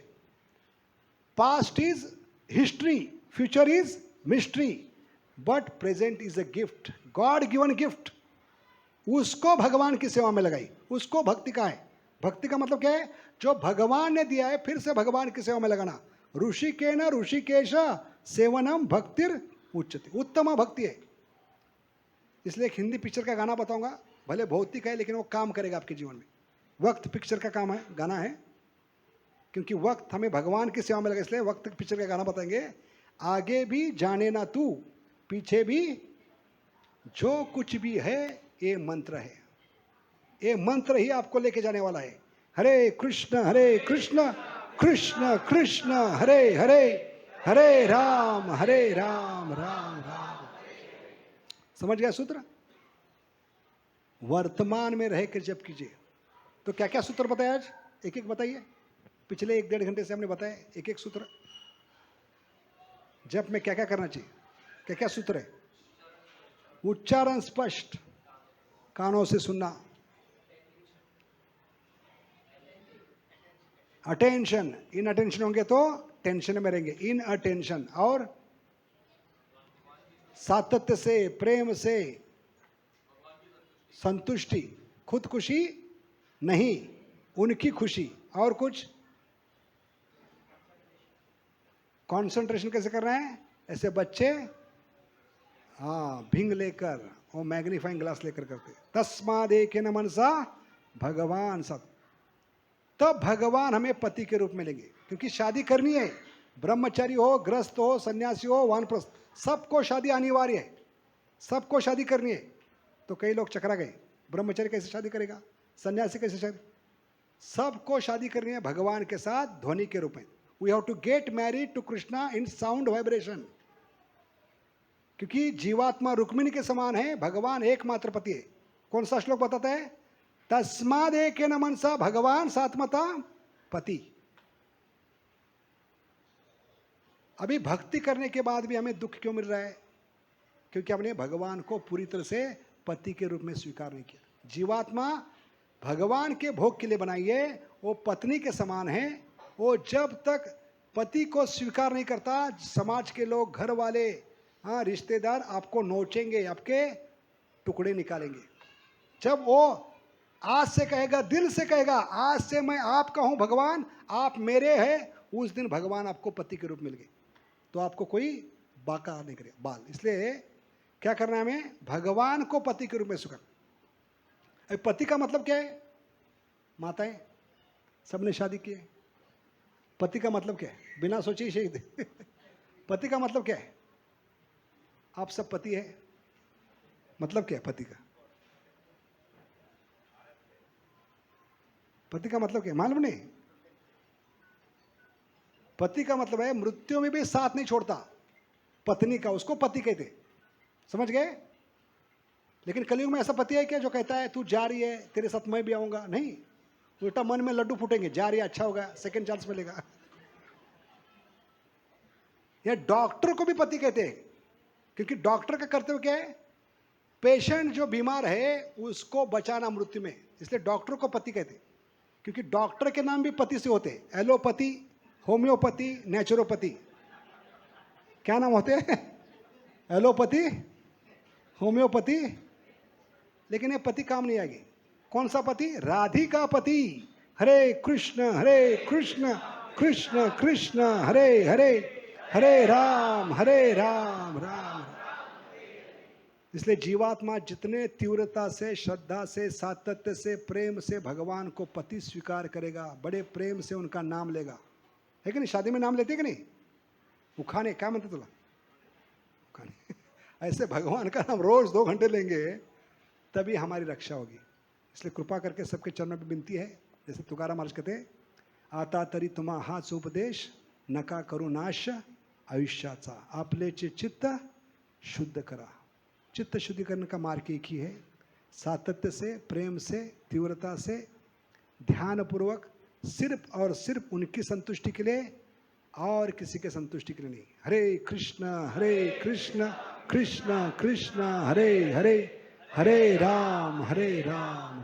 Past is history, future is mystery, but present is a gift, God given gift. उसको भगवान की सेवा में लगाई, उसको भक्ति का है। भक्ति का मतलब क्या है, जो भगवान ने दिया है फिर से भगवान की सेवा में लगाना, ऋषिकेन ऋषिकेश सेवनम भक्तिर उच्चते, उत्तम भक्ति है। इसलिए एक हिंदी पिक्चर का गाना बताऊंगा, भले भौतिक है लेकिन वो काम करेगा आपके जीवन में। वक्त पिक्चर का काम है, गाना है, क्योंकि वक्त हमें भगवान की सेवा में लगा, इसलिए वक्त पिक्चर का गाना बताएंगे। आगे भी जाने ना तू, पीछे भी जो कुछ भी है, ये मंत्र है, ये मंत्र ही आपको लेके जाने वाला है। हरे कृष्ण कृष्ण कृष्ण हरे हरे, हरे राम राम राम। समझ गया सूत्र? वर्तमान में रह कर जप कीजिए। तो क्या क्या सूत्र बताया आज, एक एक बताइए। पिछले 1-1.5 घंटे से हमने बताया एक एक सूत्र। जप में क्या क्या करना चाहिए, क्या क्या सूत्र है? उच्चारण स्पष्ट, कानों से सुनना। अटेंशन, इन अटेंशन होंगे तो टेंशन में रहेंगे, इन अटेंशन। और सातत्य से, प्रेम से, संतुष्टि, खुद खुशी नहीं, उनकी खुशी। और कुछ कंसंट्रेशन कैसे करना है? ऐसे बच्चे हाँ भिंग लेकर, वो मैग्नीफाइंग ग्लास लेकर करते। तस्माद एकेन मनसा भगवान सब, तब भगवान हमें पति के रूप में लेंगे। क्योंकि शादी करनी है, ब्रह्मचारी हो, ग्रस्त हो, सन्यासी हो, वानप्रस्थ, सबको शादी अनिवार्य है, सबको शादी करनी है। तो कई लोग चकरा गए, ब्रह्मचारी कैसे शादी करेगा, सन्यासी कैसे शादी? सबको शादी करनी है भगवान के साथ ध्वनि के रूप में। We have to get married to Krishna in sound vibration. क्योंकि जीवात्मा रुक्मिणी के समान है, भगवान एकमात्र पति है। कौन सा श्लोक बताता है? तस्माद एकेन मनसा भगवान सात्मता पति। अभी भक्ति करने के बाद भी हमें दुख क्यों मिल रहा है? क्योंकि हमने भगवान को पूरी तरह से पति के रूप में स्वीकार नहीं किया। जीवात्मा भगवान के भोग के लिए बनाई है, वो पत्नी के समान है। वो जब तक पति को स्वीकार नहीं करता, समाज के लोग, घर वाले, हाँ रिश्तेदार आपको नोचेंगे, आपके टुकड़े निकालेंगे। जब वो आज से कहेगा, दिल से कहेगा, आज से मैं आपका हूं भगवान, आप मेरे हैं, उस दिन भगवान आपको पति के रूप मिल गए, तो आपको कोई बाका नहीं करेगा, बाल। इसलिए क्या करना है हमें? भगवान को पति के रूप में स्वीकार। पति का मतलब क्या है? माताएं सबने शादी की है। पति का मतलब क्या है? बिना सोचे ही शहीद। पति का मतलब क्या है? आप सब पति है, मतलब क्या है पति का? पति का मतलब क्या है मालूम नहीं? पति का मतलब है मृत्यु में भी साथ नहीं छोड़ता पत्नी का, उसको पति कहते। समझ गए? लेकिन कलयुग में ऐसा पति है क्या जो कहता है तू जा रही है, तेरे साथ मैं भी आऊंगा? नहीं, उल्टा मन में लड्डू फूटेंगे, जा रही है अच्छा होगा, सेकंड चांस मिलेगा। यह डॉक्टर को भी पति कहते हैं, क्योंकि डॉक्टर का कर्तव्य क्या है? पेशेंट जो बीमार है उसको बचाना मृत्यु में, इसलिए डॉक्टर को पति कहते हैं। क्योंकि डॉक्टर के नाम भी पति से होते हैं, एलोपैथी, होम्योपैथी, नेचुरोपैथी। क्या नाम होते हैं? Allopathy, homeopathy. लेकिन ये पति काम नहीं आएगी। कौन सा पति? राधिका पति। हरे कृष्ण कृष्ण कृष्ण हरे हरे, हरे राम राम राम। इसलिए जीवात्मा जितने तीव्रता से, श्रद्धा से, सातत्य से, प्रेम से भगवान को पति स्वीकार करेगा, बड़े प्रेम से उनका नाम लेगा, है कि नहीं? शादी में नाम लेते कि नहीं? उखाने, क्या म्हणते तुला? उखाने। ऐसे भगवान का नाम रोज 2 घंटे लेंगे तभी हमारी रक्षा होगी। इसलिए कृपा करके सबके चरणों में विनती है, जैसे तुकाराम महाराज कहते, आता तरी तुम्हा हाच उपदेश, नका करू नाश आयुष्याचा, आपलेचे चित्त शुद्ध करा। चित्त शुद्धिकरण का मार्ग एक ही है, सातत्य से, प्रेम से, तीव्रता से, ध्यानपूर्वक, सिर्फ और सिर्फ उनकी संतुष्टि के लिए और किसी के संतुष्टि के लिए नहीं। हरे कृष्ण कृष्ण कृष्ण हरे हरे, हरे राम राम।